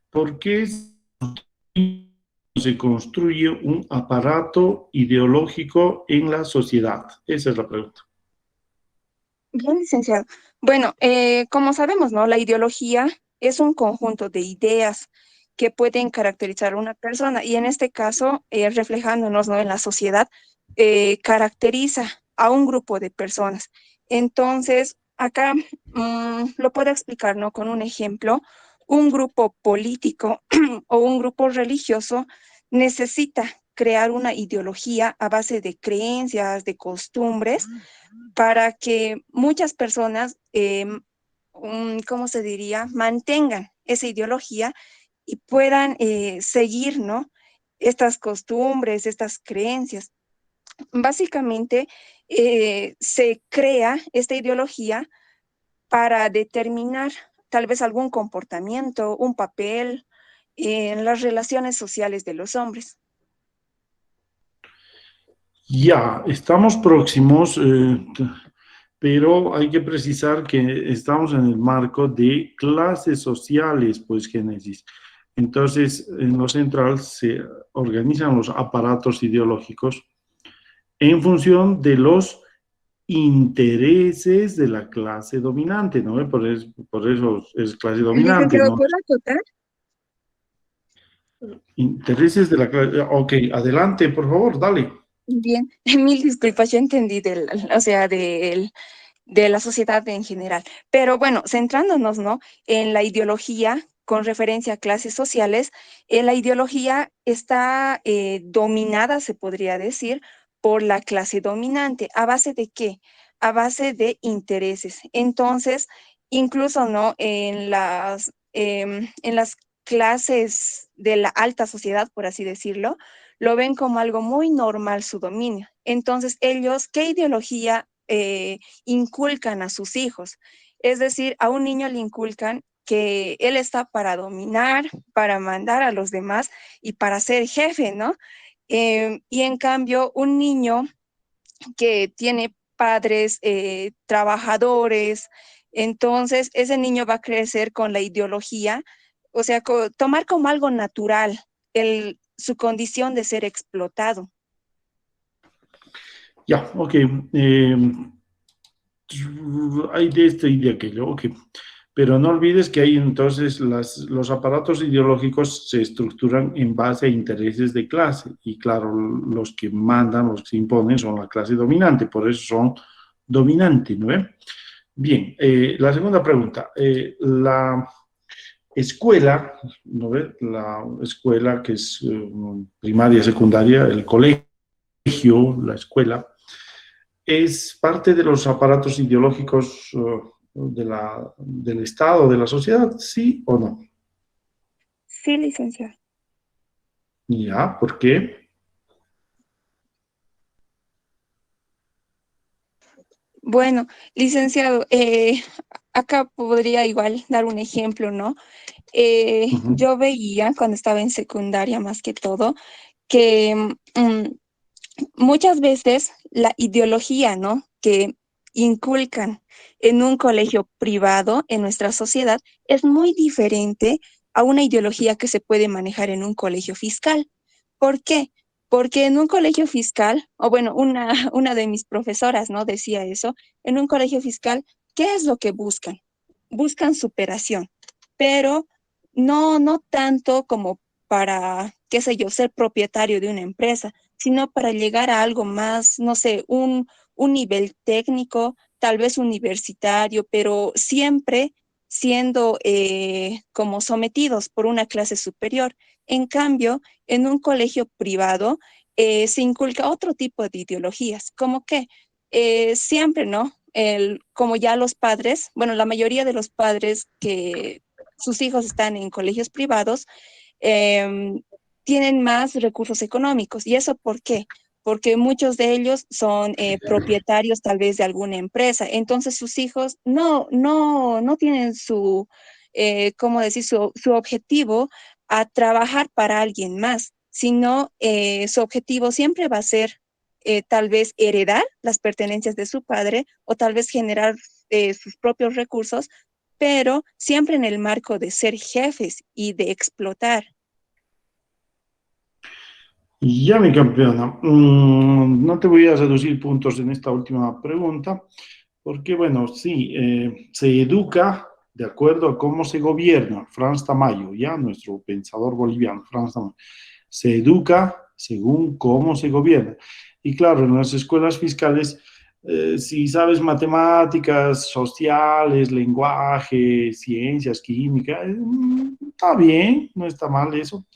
¿Por qué se construye un aparato ideológico en la sociedad? Esa es la pregunta. Bien, licenciado. Bueno, como sabemos, ¿no? La ideología es un conjunto de ideas que pueden caracterizar a una persona y en este caso, reflejándonos, ¿no? En la sociedad, caracteriza a un grupo de personas. Entonces, acá lo puedo explicar, ¿no? Con un ejemplo, un grupo político o un grupo religioso necesita crear una ideología a base de creencias, de costumbres, para que muchas personas, ¿cómo se diría?, mantengan esa ideología y puedan seguir, ¿no? Estas costumbres, estas creencias. Básicamente, se crea esta ideología para determinar tal vez algún comportamiento, un papel en las relaciones sociales de los hombres. Ya, estamos próximos, pero hay que precisar que estamos en el marco de clases sociales, pues, Génesis. Entonces, en lo central se organizan los aparatos ideológicos en función de los intereses de la clase dominante, ¿no? Por eso es clase dominante, Licenciado, ¿no? ¿puedo acotar? Intereses de la clase... Ok, adelante, por favor, dale. Bien, mil disculpas, yo entendí o sea, de la sociedad en general. Pero bueno, centrándonos, ¿no? En la ideología con referencia a clases sociales, la ideología está dominada, se podría decir, por la clase dominante. ¿A base de qué? A base de intereses. Entonces, incluso, ¿no? En las clases de la alta sociedad, por así decirlo, lo ven como algo muy normal su dominio. Entonces, ellos, ¿qué ideología inculcan a sus hijos? Es decir, a un niño le inculcan que él está para dominar, para mandar a los demás y para ser jefe, ¿no? Y en cambio, un niño que tiene padres trabajadores, entonces ese niño va a crecer con la ideología, o sea, tomar como algo natural su condición de ser explotado. Ya, ok. Hay de esto y de aquello, ok. Pero no olvides que hay entonces los aparatos ideológicos se estructuran en base a intereses de clase y claro, los que mandan, los que se imponen son la clase dominante, por eso son dominantes, ¿no? Bien, la segunda pregunta. La escuela, ¿no ve? La escuela que es primaria, secundaria, el colegio, la escuela, es parte de los aparatos ideológicos del Estado, de la sociedad, ¿sí o no? Sí, licenciado. Ya, ¿por qué? Bueno, licenciado, acá podría igual dar un ejemplo, ¿no? Yo veía cuando estaba en secundaria más que todo que muchas veces la ideología, ¿no? Que inculcan en un colegio privado en nuestra sociedad es muy diferente a una ideología que se puede manejar en un colegio fiscal. ¿Por qué? Porque en un colegio fiscal, o bueno, una de mis profesoras, ¿no? Decía eso, en un colegio fiscal, ¿qué es lo que buscan? Buscan superación, pero no tanto como para, qué sé yo, ser propietario de una empresa, sino para llegar a algo más, no sé, un nivel técnico, tal vez universitario, pero siempre siendo como sometidos por una clase superior. En cambio, en un colegio privado se inculca otro tipo de ideologías, como que siempre, ¿no? Como ya los padres, bueno, la mayoría de los padres que sus hijos están en colegios privados, em, tienen más recursos económicos. ¿Y eso por qué? Porque muchos de ellos son propietarios tal vez de alguna empresa. Entonces sus hijos no tienen ¿cómo decir? Su objetivo a trabajar para alguien más, sino su objetivo siempre va a ser tal vez heredar las pertenencias de su padre o tal vez generar sus propios recursos, pero siempre en el marco de ser jefes y de explotar. Ya, mi campeona, no te voy a reducir puntos en esta última pregunta, Porque, bueno, sí, se educa de acuerdo a cómo se gobierna. Franz Tamayo, ya, nuestro pensador boliviano, Franz Tamayo. Se educa según cómo se gobierna. Y claro, en las escuelas fiscales, si sabes matemáticas, sociales, lenguaje, ciencias, química, está bien, no está mal eso.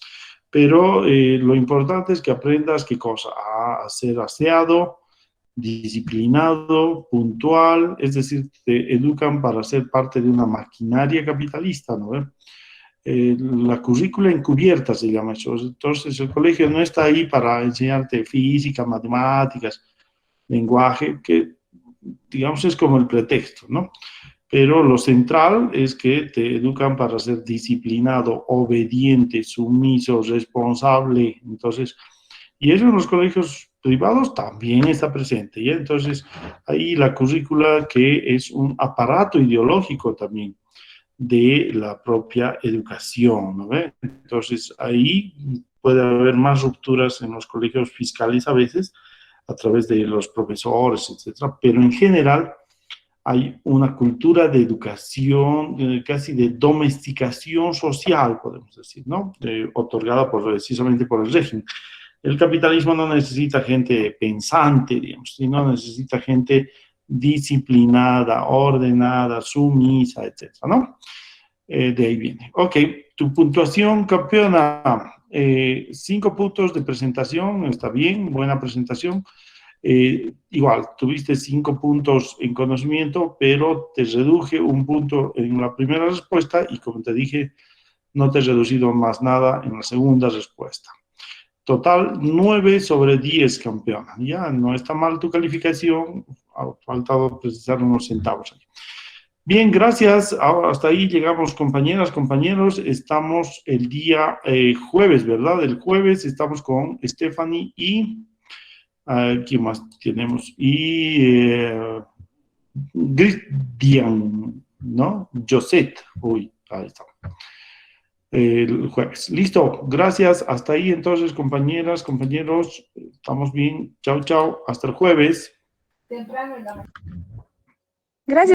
Pero lo importante es que aprendas qué cosa, a ser aseado, disciplinado, puntual, es decir, te educan para ser parte de una maquinaria capitalista, ¿no? La currícula encubierta se llama eso. Entonces, el colegio no está ahí para enseñarte física, matemáticas, lenguaje, que digamos es como el pretexto, ¿no? Pero lo central es que te educan para ser disciplinado, obediente, sumiso, responsable. Entonces, y eso en los colegios privados también está presente. ¿Ya? Entonces, ahí la currícula que es un aparato ideológico también de la propia educación, ¿no ve? Entonces, ahí puede haber más rupturas en los colegios fiscales a veces, a través de los profesores, etcétera, pero en general hay una cultura de educación, casi de domesticación social, podemos decir, ¿no? Otorgada precisamente por el régimen. El capitalismo no necesita gente pensante, digamos, sino necesita gente disciplinada, ordenada, sumisa, etcétera, ¿no? De ahí viene. Ok, tu puntuación, campeona, 5 puntos de presentación, está bien, buena presentación. Igual, tuviste 5 puntos en conocimiento, pero te reduje un punto en la primera respuesta y como te dije, no te he reducido más nada en la segunda respuesta. Total, 9 sobre 10, campeona. Ya, no está mal tu calificación, ha faltado precisar unos centavos ahí. Bien, gracias. Ahora hasta ahí llegamos, compañeras, compañeros. Estamos el día jueves, ¿verdad? El jueves estamos con Stephanie y... ¿quién más tenemos? Y Cristian, ¿no? Josette. Uy, ahí está. El jueves. Listo. Gracias. Hasta ahí entonces, compañeras, compañeros. Estamos bien. Chao, chao. Hasta el jueves. Gracias.